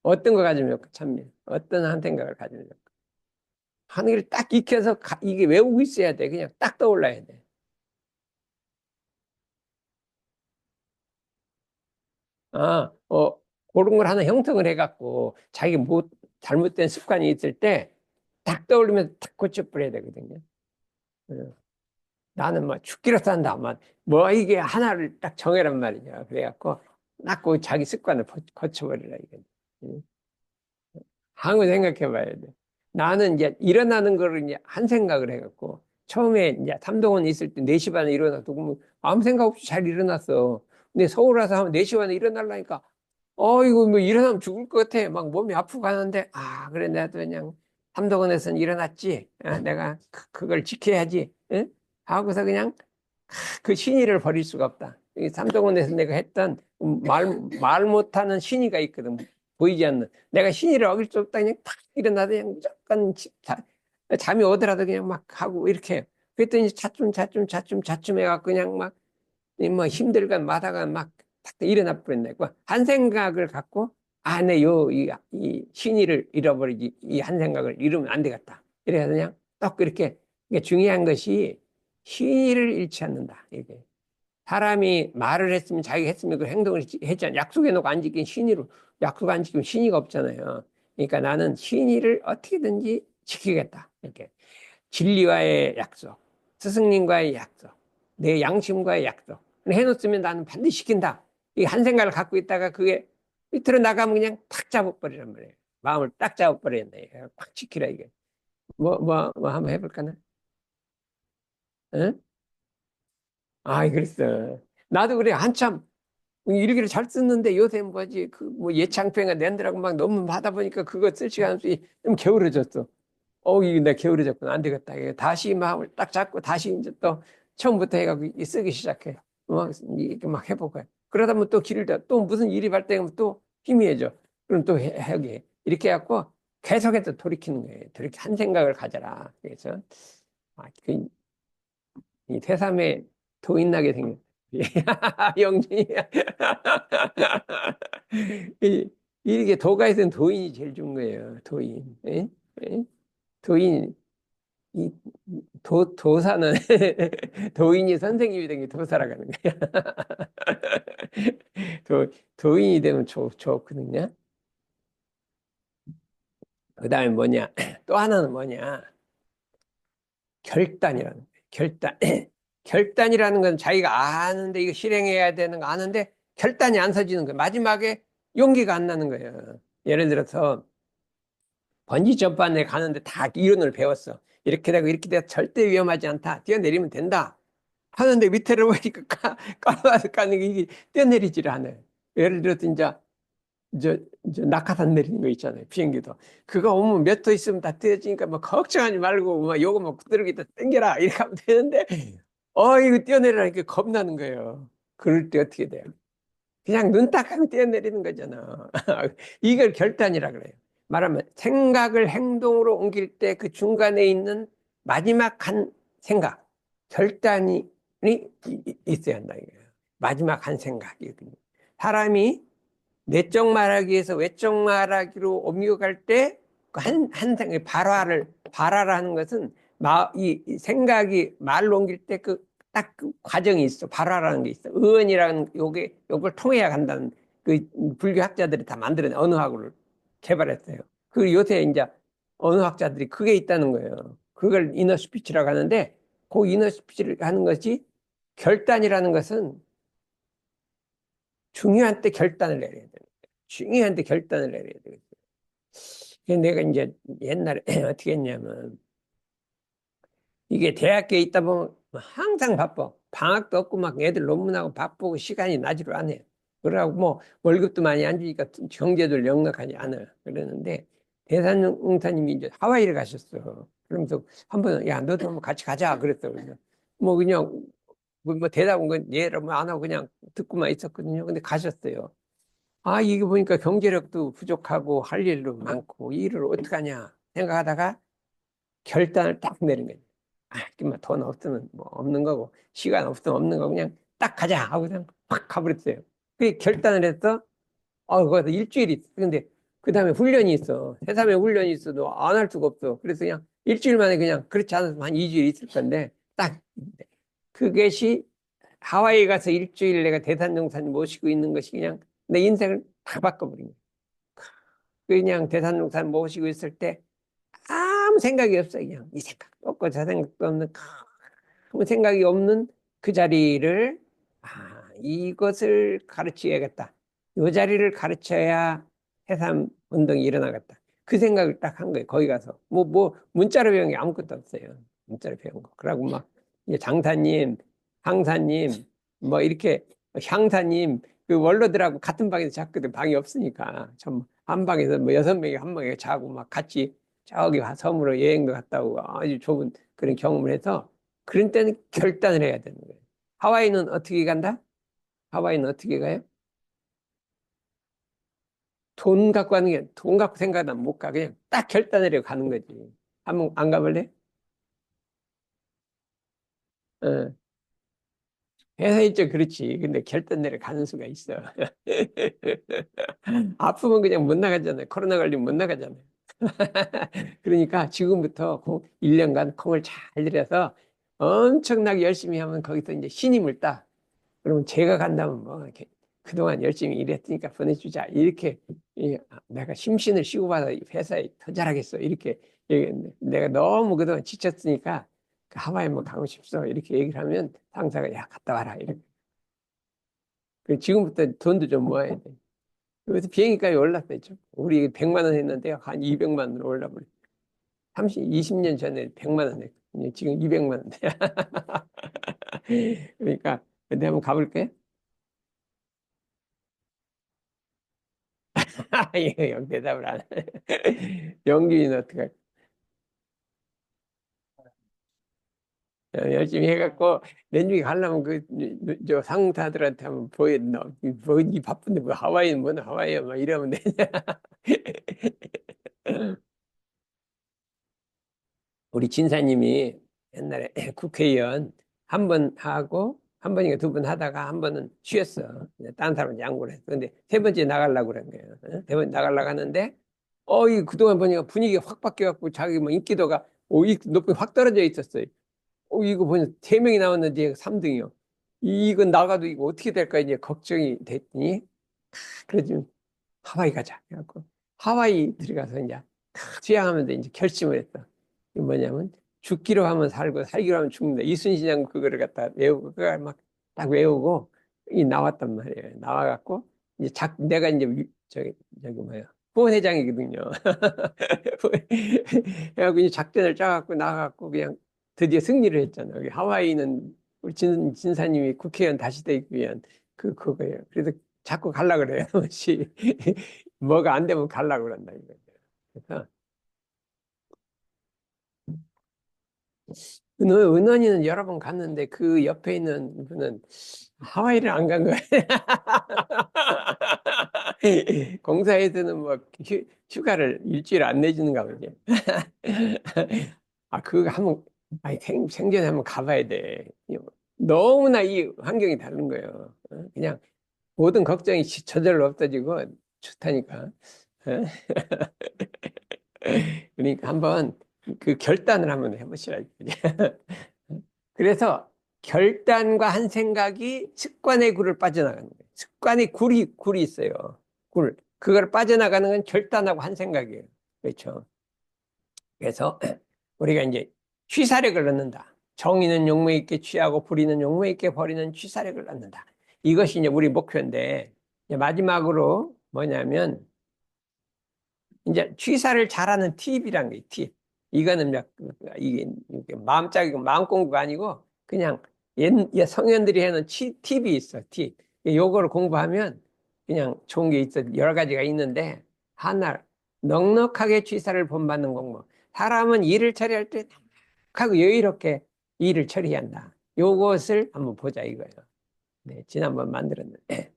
어떤 거 가지면 좋을까? 참, 어떤 한 생각을 가지면 좋을까? 하는 걸 딱 익혀서 이게 외우고 있어야 돼. 그냥 딱 떠올라야 돼. 그런 걸 하나 형성을 해갖고 자기 잘못된 습관이 있을 때 딱 떠올리면 딱 고쳐버려야 되거든요. 어, 나는 뭐 죽기로 산다. 뭐 이게 하나를 딱 정해란 말이죠. 그래갖고 딱 그 자기 습관을 고쳐버리라 이거지. 응? 한번 생각해 봐야 돼. 나는 이제 일어나는 거를 이제 한 생각을 해갖고, 처음에 이제 삼동원 있을 때 4시 반에 일어나서, 그러면 아무 생각 없이 잘 일어났어. 근데 서울 와서 하면 4시 반에 일어나려니까, 이거 뭐 일어나면 죽을 것 같아. 막 몸이 아프고 하는데, 그래, 나도 그냥 삼동원에서는 일어났지. 내가 그걸 지켜야지. 응? 하고서 그냥 그 신의를 버릴 수가 없다. 이 삼동원에서 내가 했던 말 못하는 신의가 있거든. 보이지 않는. 내가 신의를 어길 수 없다. 그냥 탁 일어나도 그냥 무조건 잠이 오더라도 그냥 막 하고 이렇게. 그랬더니 자춤 해갖고 그냥 막, 뭐 힘들건 마다간 막탁 일어나 버렸네. 한 생각을 갖고, 이 신의를 잃어버리지. 이 한 생각을 잃으면 안 되겠다. 이래서 그냥 딱 그렇게. 이게 중요한 것이 신의를 잃지 않는다. 이게. 사람이 말을 했으면 자기가 했으면 그 행동을 했잖아. 약속해놓고 안 지킨 신의로 약속 안 지키면 신의가 없잖아요. 그러니까 나는 신의를 어떻게든지 지키겠다. 이렇게 진리와의 약속, 스승님과의 약속, 내 양심과의 약속 해놓으면 나는 반드시 지킨다. 이 한 생각을 갖고 있다가 그게 밑으로 나가면 그냥 탁 잡아버리란 말이에요. 마음을 딱 잡아버렸네. 꽉 지키라 이게. 뭐 한번 해볼까나? 응? 그랬어. 나도 그래. 한참 일기를 잘 썼는데 요새 뭐지, 뭐 예창평가 낸다라고 막 너무 하다 보니까 그거 쓸 시간 없이 좀 게으르졌어. 이게 내가 게으르졌구나. 안 되겠다. 이게 다시 마음을 딱 잡고 다시 이제 또 처음부터 해가지고 쓰기 시작해. 이렇게 막 해보고. 그러다 보면 또 길을 또 무슨 일이 발생하면 또 희미해져. 그럼 또 하게. 이렇게 해갖고 계속해서 돌이키는 거예요. 돌이키 한 생각을 가져라. 그래서, 이 새삼에 도인나게 생겼. 영준이. 이렇게 도가에서는 도인이 제일 좋은 거예요. 도인. 예? 예? 도인. 이 도사는 도인이 선생님이 된 게 도사라고 하는 거야. 도인이 되면 좋거든요. 그 다음에 뭐냐? 또 하나는 뭐냐? 결단이라는 거예요. 결단. 결단이라는 건 자기가 아는데 이거 실행해야 되는 거 아는데 결단이 안 서지는 거예요. 마지막에 용기가 안 나는 거예요. 예를 들어서 번지 점프안에 가는데 다 이론을 배웠어. 이렇게 되고 이렇게 돼서 절대 위험하지 않다. 뛰어내리면 된다. 하는데 밑에를 보니까 까마서 까는 게 이게 뛰어내리지를 않아요. 예를 들어서 이제 저, 저 낙하산 내리는 거 있잖아요. 비행기도. 그거 오면 몇 도 있으면 다 뛰어지니까 뭐 걱정하지 말고 막 요거 뭐 부드럽게 당겨라 이렇게 하면 되는데 이거 뛰어내리라니까 겁나는 거예요. 그럴 때 어떻게 돼요? 그냥 눈 딱 하고 뛰어내리는 거잖아. 이걸 결단이라 그래요. 말하면 생각을 행동으로 옮길 때 그 중간에 있는 마지막 한 생각, 결단이 있어야 한다 이거예요. 마지막 한 생각이거든요. 사람이 내적 말하기에서 외적 말하기로 옮겨갈 때 한 생각, 발화라는 것은 이 생각이 말로 옮길 때 딱 그 과정이 있어. 발화라는 게 있어. 의언이라는 요걸 통해야 간다는 그 불교학자들이 다 만들어낸 언어학을 개발했어요. 그 요새 이제 언어학자들이 그게 있다는 거예요. 그걸 이너 스피치라고 하는데 그 이너 스피치를 하는 것이 결단이라는 것은 중요한 때 결단을 내려야 돼요. 중요한 때 결단을 내려야 되겠어요. 그래서 내가 이제 옛날에 어떻게 했냐면 이게 대학교에 있다 보면 항상 바빠. 방학도 없고 막 애들 논문하고 바쁘고 시간이 나지를 않아요. 그러고 뭐 월급도 많이 안 주니까 경제도 넉넉하지 않아요. 그러는데 대산용사님이 이제 하와이를 가셨어. 그러면서 한번 야 너도 한번 같이 가자 그랬어. 그래서 뭐 그냥 뭐 대답은 건 얘를 뭐안 하고 그냥 듣고만 있었거든요. 근데 가셨어요. 이게 보니까 경제력도 부족하고 할 일도 많고 일을 어떡하냐 생각하다가 결단을 딱 내린 거예요. 그만 돈 없으면 뭐 없는 거고 시간 없으면 없는 거고 그냥 딱 가자 하고 그냥 확 가버렸어요. 그 결단을 했어. 거기서 일주일이 있어. 근데 그 다음에 훈련이 있어. 새삼에 훈련이 있어도 안 할 수가 없어. 그래서 그냥 일주일 만에 그냥 그렇지 않아서 한 2주일 있을 건데 딱 그것이 하와이 가서 일주일 내가 대산정산 모시고 있는 것이 그냥 내 인생을 다 바꿔버린 거예요. 그냥 대산정산 모시고 있을 때 아무 생각이 없어요. 그냥 이 생각도 없고 저 생각도 없는 아무 생각이 없는 그 자리를 이것을 가르쳐야겠다. 이 자리를 가르쳐야 해삼 운동이 일어나겠다. 그 생각을 딱 한 거예요. 거기 가서 문자로 배운 게 아무것도 없어요. 문자로 배운 거. 그러고 막 이제 장사님, 항사님, 뭐 이렇게 향사님 그 원로들하고 같은 방에서 잤거든. 방이 없으니까 좀 한 방에서 뭐 6명이 한 방에 자고 막 같이 저기 섬으로 여행도 갔다 오고 아주 좋은 그런 경험을 해서 그런 때는 결단을 해야 되는 거예요. 하와이는 어떻게 간다? 하와이는 어떻게 가요? 돈 갖고 가는 게, 돈 갖고 생각하면 못 가. 그냥 딱 결단을 해고 가는 거지. 한번 안 가볼래? 어. 회사 일정 그렇지. 근데 결단 내려 가는 수가 있어. 아프면 그냥 못 나가잖아요. 코로나 걸리면 못 나가잖아요. 그러니까 지금부터 1년간 콩을 잘 들여서 엄청나게 열심히 하면 거기서 이제 신임을 따. 그러면 제가 간다면 뭐 이렇게 그동안 열심히 일했으니까 보내주자 이렇게 내가 심신을 쉬고 받아 회사에 더 잘하겠어 이렇게 얘기했는데 내가 너무 그동안 지쳤으니까 그 하와이 뭐 가고 싶어 이렇게 얘기를 하면 상사가 야 갔다 와라 이렇게 지금부터 돈도 좀 모아야 돼. 그래서 비행기값이 올랐었죠. 우리 100만 원 했는데 한 200만 원으로 올라버려. 20년 전에 100만 원 했거든요. 지금 200만 원 돼. 그러니까 근데 한번 가볼게. 이거 대답을 안 해. 영균이는 어떡할? 열심히 해갖고 내중에 가려면 저 상사들한테 한번 보여. 뭐이 바쁜데 뭐 하와이는 뭐는 하와이야 막 이러면 되냐. 우리 진사님이 옛날에 국회의원 한 번 하고 한 번인가 2번 하다가 한 번은 쉬었어. 다른 사람한테 양보를 했어. 근데 세 번째 나가려고 그런 거예요. 세 번째 나가려고 하는데 이 그동안 보니까 분위기가 확 바뀌어갖고 자기 뭐 인기도가 이 높이 확 떨어져 있었어요. 이거 보니 3명이 나왔는데 얘가 3등이요. 이건 나가도 이거 어떻게 될까 이제 걱정이 됐더니 그래도 하와이 가자. 그래갖고 하와이 들어가서 이제 수양하면서 이제 결심을 했어. 이게 뭐냐면 죽기로 하면 살고 살기로 하면 죽는다. 이순신장 그거를 갖다 외우고 그걸 막 딱 외우고 이 나왔단 말이에요. 나와갖고 이제 내가 이제 저기 뭐야 후원회장이거든요. 그래갖고 이제 작전을 짜갖고 나가갖고 그냥 드디어 승리를 했잖아요. 여기 하와이는 우리 진사님이 국회의원 다시 되기 위한 그거예요. 그래서 자꾸 갈라 그래요. 뭐가 안 되면 갈라 그런다 이거죠. 그래서 은원이는 여러 번 갔는데 그 옆에 있는 분은 하와이를 안 간 거예요. 공사에서는 뭐 휴가를 일주일 안 내주는가 보지. 그거 한번 생전에 한번 가봐야 돼. 너무나 이 환경이 다른 거예요. 그냥 모든 걱정이 저절로 없어지고 좋다니까. 어? 그러니까 한번 그 결단을 한번 해보시라. 그래서 결단과 한 생각이 습관의 굴을 빠져나가는 거예요. 습관의 굴이 있어요. 굴. 그걸 빠져나가는 건 결단하고 한 생각이에요. 그렇죠. 그래서 우리가 이제 취사력을 넣는다. 정의는 용무 있게 취하고 불의는 용무 있게 버리는 취사력을 넣는다. 이것이 이제 우리 목표인데, 이제 마지막으로 뭐냐면, 이제 취사를 잘하는 팁이란 게 팁. 이거는 이게 마음짝이고 마음 공부가 아니고 그냥 성현들이 해놓은 팁이 있어. 팁. 요거를 공부하면 그냥 좋은 게 있어. 여러 가지가 있는데 하나 넉넉하게 취사를 본받는 공부. 사람은 일을 처리할 때 넉넉하고 여유롭게 일을 처리한다. 요것을 한번 보자 이거예요. 네, 지난번 만들었는데.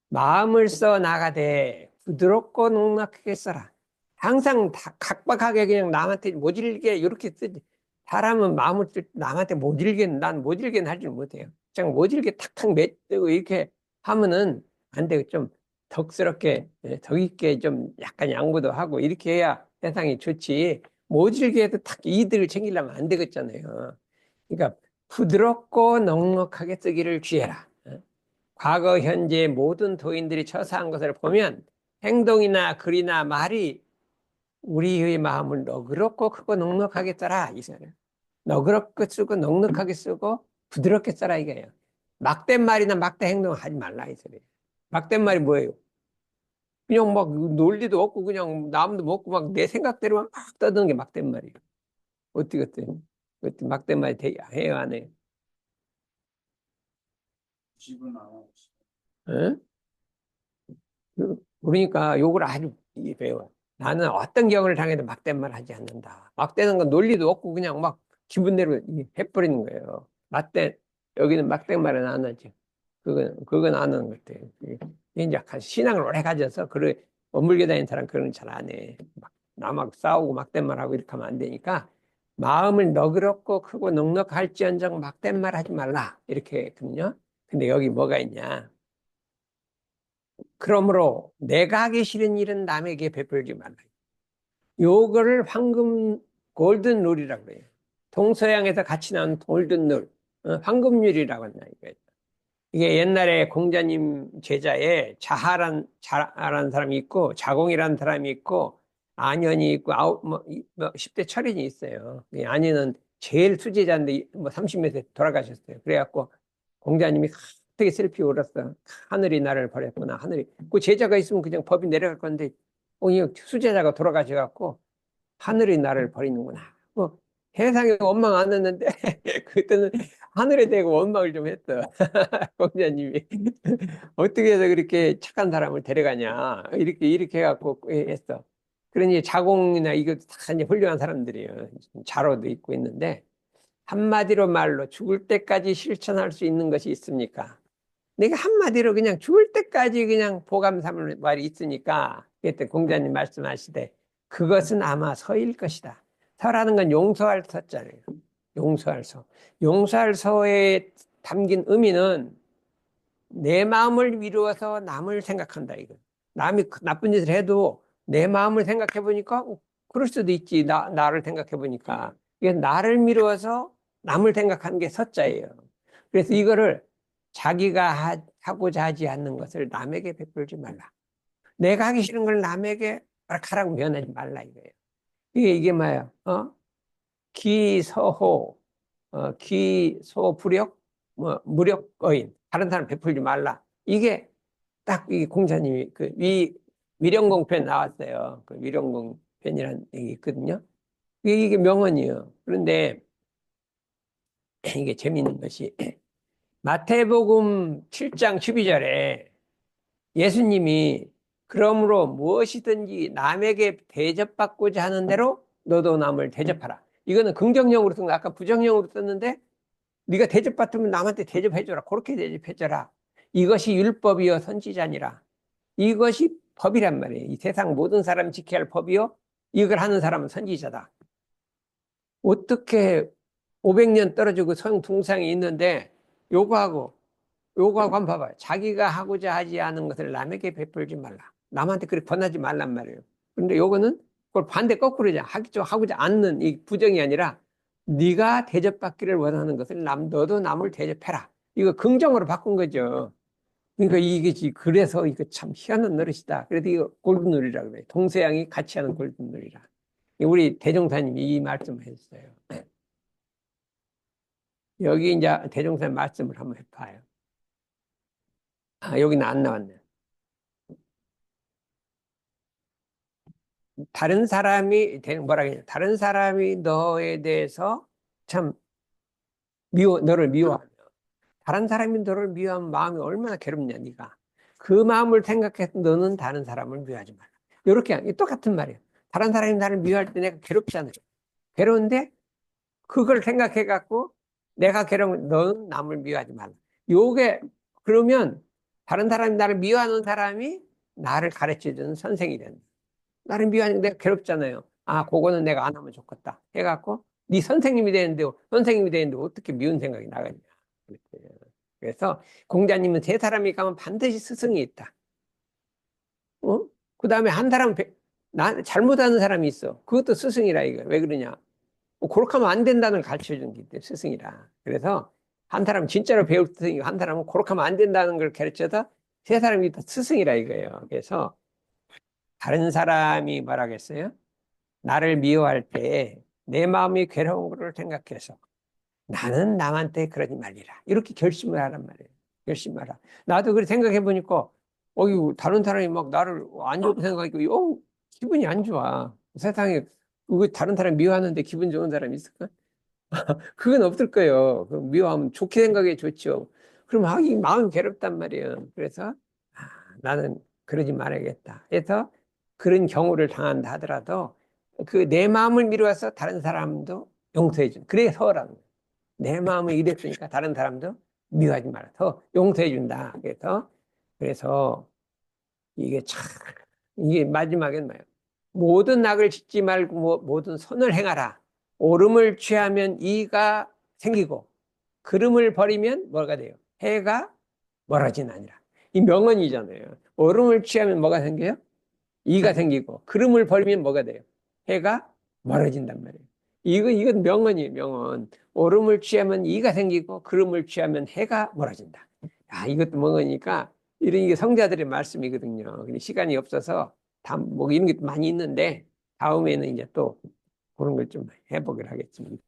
마음을 써 나가되 부드럽고 넉넉하게 써라. 항상 다 각박하게 그냥 남한테 모질게 이렇게 쓰지. 사람은 마음을 쓸 때 남한테 모질게 난 모질게는 할 줄 못해요. 그냥 모질게 탁탁 맺고 이렇게 하면은 안 되고 좀 덕스럽게 덕 있게 좀 약간 양보도 하고 이렇게 해야 세상이 좋지. 모질게 해도 탁 이득을 챙기려면 안 되겠잖아요. 그러니까 부드럽고 넉넉하게 쓰기를 취해라. 과거, 현재 모든 도인들이 처사한 것을 보면 행동이나 글이나 말이 우리의 마음을 너그럽고 크고 넉넉하게 써라. 이 소리예요. 너그럽게 쓰고 넉넉하게 쓰고 부드럽게 써라 이거예요. 막된 말이나 막된 행동을 하지 말라 이 소리예요. 막된 말이 뭐예요? 그냥 막 논리도 없고 그냥 남도 먹고 막 내 생각대로만 막 떠드는 게 막된 말이에요. 어떻게 막된 말이 해요 안 해요? 집은 안 하고 싶어. 응? 그러니까 욕을 아주 배워. 나는 어떤 경우를 당해도 막된 말 하지 않는다. 막대는 건 논리도 없고 그냥 막 기분대로 해버리는 거예요. 여기는 막된 말은 안 하지. 그건 안 하는 것 같아요. 이제 신앙을 오래 가져서 머물게 다니는 사람 그런 거 잘 안 해. 남하고 싸우고 막된 말하고 이렇게 하면 안 되니까 마음을 너그럽고 크고 넉넉할지언정 막된 말 하지 말라. 이렇게 했거든요. 근데 여기 뭐가 있냐. 그러므로 내가 하기 싫은 일은 남에게 베풀지 말라. 요거를 골든 룰이라고 그래요. 동서양에서 같이 나온 골든 룰, 황금률이라고 한다 이거예요. 이게 옛날에 공자님 제자에 자하란 사람이 있고 자공이라는 사람이 있고 안현이 있고 10대 철인이 있어요. 안현은 제일 수제자인데 30몇 세 돌아가셨어요. 그래갖고 공자님이 되게 슬피 울었어. 하늘이 나를 버렸구나. 그 제자가 있으면 그냥 법이 내려갈 건데 이 수제자가 돌아가셔갖고 하늘이 나를 버리는구나. 세상에 원망 안 했는데 그때는 하늘에 대고 원망을 좀 했어. 공자님이 어떻게 해서 그렇게 착한 사람을 데려가냐 이렇게 해갖고 했어. 그러니 자공이나 이거 다 이제 훌륭한 사람들이에요. 자로도 있고 있는데 한마디로 말로 죽을 때까지 실천할 수 있는 것이 있습니까? 내가 한마디로 그냥 죽을 때까지 그냥 보감 삼을 말이 있으니까 그때 공자님 말씀하시되 그것은 아마 서일 것이다. 서라는 건 용서할 서잖아요. 용서할 서. 용서할 서에 담긴 의미는 내 마음을 위로해서 남을 생각한다 이거. 남이 나쁜 짓을 해도 내 마음을 생각해 보니까 그럴 수도 있지. 나를 생각해 보니까. 이게 나를 미루어서 남을 생각하는 게 서자예요. 그래서 이거를 자기가 하고자 하지 않는 것을 남에게 베풀지 말라. 내가 하기 싫은 걸 남에게 하라고 면하지 말라 이거예요. 이게 뭐야? 기서호, 기소불역, 뭐, 무력어인. 다른 사람 베풀지 말라. 이게 딱 이 공자님이 위령공편 나왔어요. 그 위령공편이라는 얘기 있거든요. 이게 명언이에요. 그런데 이게 재미있는 것이 마태복음 7장 12절에 예수님이 그러므로 무엇이든지 남에게 대접받고자 하는 대로 너도 남을 대접하라. 이거는 긍정형으로 쓴 거, 아까 부정형으로 썼는데 네가 대접받으면 남한테 대접해줘라. 그렇게 대접해줘라. 이것이 율법이요 선지자니라. 이것이 법이란 말이에요. 이 세상 모든 사람 지켜야 할 법이요. 이걸 하는 사람은 선지자다. 어떻게 500년 떨어지고 성둥상이 있는데 요거하고 한번 봐봐요. 자기가 하고자 하지 않은 것을 남에게 베풀지 말라. 남한테 그렇게 권하지 말란 말이에요. 그런데 요거는 그걸 반대 거꾸로죠. 하고자 않는 이 부정이 아니라 네가 대접받기를 원하는 것을 너도 남을 대접해라. 이거 긍정으로 바꾼 거죠. 그러니까 그래서 이거 참 희한한 노릇이다. 그래서 이거 골든룰이라고 그래요. 동서양이 같이 하는 골든룰이라. 우리 대종사님이 이 말씀을 했어요. 여기 이제 대종사님 말씀을 한번 해봐요. 여기는 안 나왔네요. 다른 사람이 너에 대해서 참 너를 미워하며, 다른 사람이 너를 미워하면 마음이 얼마나 괴롭냐, 네가. 그 마음을 생각해서 너는 다른 사람을 미워하지 말라. 이렇게, 똑같은 말이에요. 다른 사람이 나를 미워할 때 내가 괴롭잖아요. 괴로운데, 그걸 생각해갖고, 내가 괴로우면 너는 남을 미워하지 말라. 요게, 그러면, 다른 사람이 나를 미워하는 사람이 나를 가르쳐주는 선생이 된다. 나를 미워하니까 내가 괴롭잖아요. 그거는 내가 안 하면 좋겠다. 해갖고, 네 선생님이 되는데 어떻게 미운 생각이 나겠냐. 그래서 공자님은 세 사람이 가면 반드시 스승이 있다. 그 다음에 한 사람, 잘못하는 사람이 있어. 그것도 스승이라 이거. 왜 그러냐. 그렇게 하면 안 된다는 걸 가르쳐 주는 게 있대, 스승이라. 그래서 한 사람은 진짜로 배울 스승이고, 한 사람은 그렇게 하면 안 된다는 걸 가르쳐서 세 사람이 다 스승이라 이거예요. 그래서 다른 사람이 뭐라겠어요? 나를 미워할 때 내 마음이 괴로운 것을 생각해서 나는 남한테 그러지 말리라. 이렇게 결심을 하란 말이에요. 결심하라. 나도 그렇게 생각해 보니까, 다른 사람이 막 나를 안 좋게 생각하니까, 기분이 안 좋아. 세상에, 다른 사람 미워하는데 기분 좋은 사람이 있을까? 그건 없을 거예요. 미워하면 좋게 생각해 좋죠. 그럼 이 마음이 괴롭단 말이에요. 그래서, 나는 그러지 말아야겠다. 그래서 그런 경우를 당한다 하더라도, 내 마음을 미루어서 다른 사람도 용서해 준. 그래 서라는 거예요. 내 마음을 이랬으니까 다른 사람도 미워하지 말아. 더 용서해 준다. 그래서 이게 참, 이게 마지막엔 뭐예요? 모든 악을 짓지 말고 모든 선을 행하라. 옳음을 취하면 이가 생기고, 그름을 버리면 뭐가 돼요? 해가 멀어지나니라. 이 명언이잖아요. 옳음을 취하면 뭐가 생겨요? 이가 생기고, 그름을 버리면 뭐가 돼요? 해가 멀어진단 말이에요. 이건 명언이에요, 명언. 옳음을 취하면 이가 생기고, 그름을 취하면 해가 멀어진다. 이것도 명언이니까, 이런 게 성자들의 말씀이거든요. 근데 시간이 없어서, 이런 게 많이 있는데, 다음에는 이제 또 그런 걸 좀 해보기로 하겠습니다.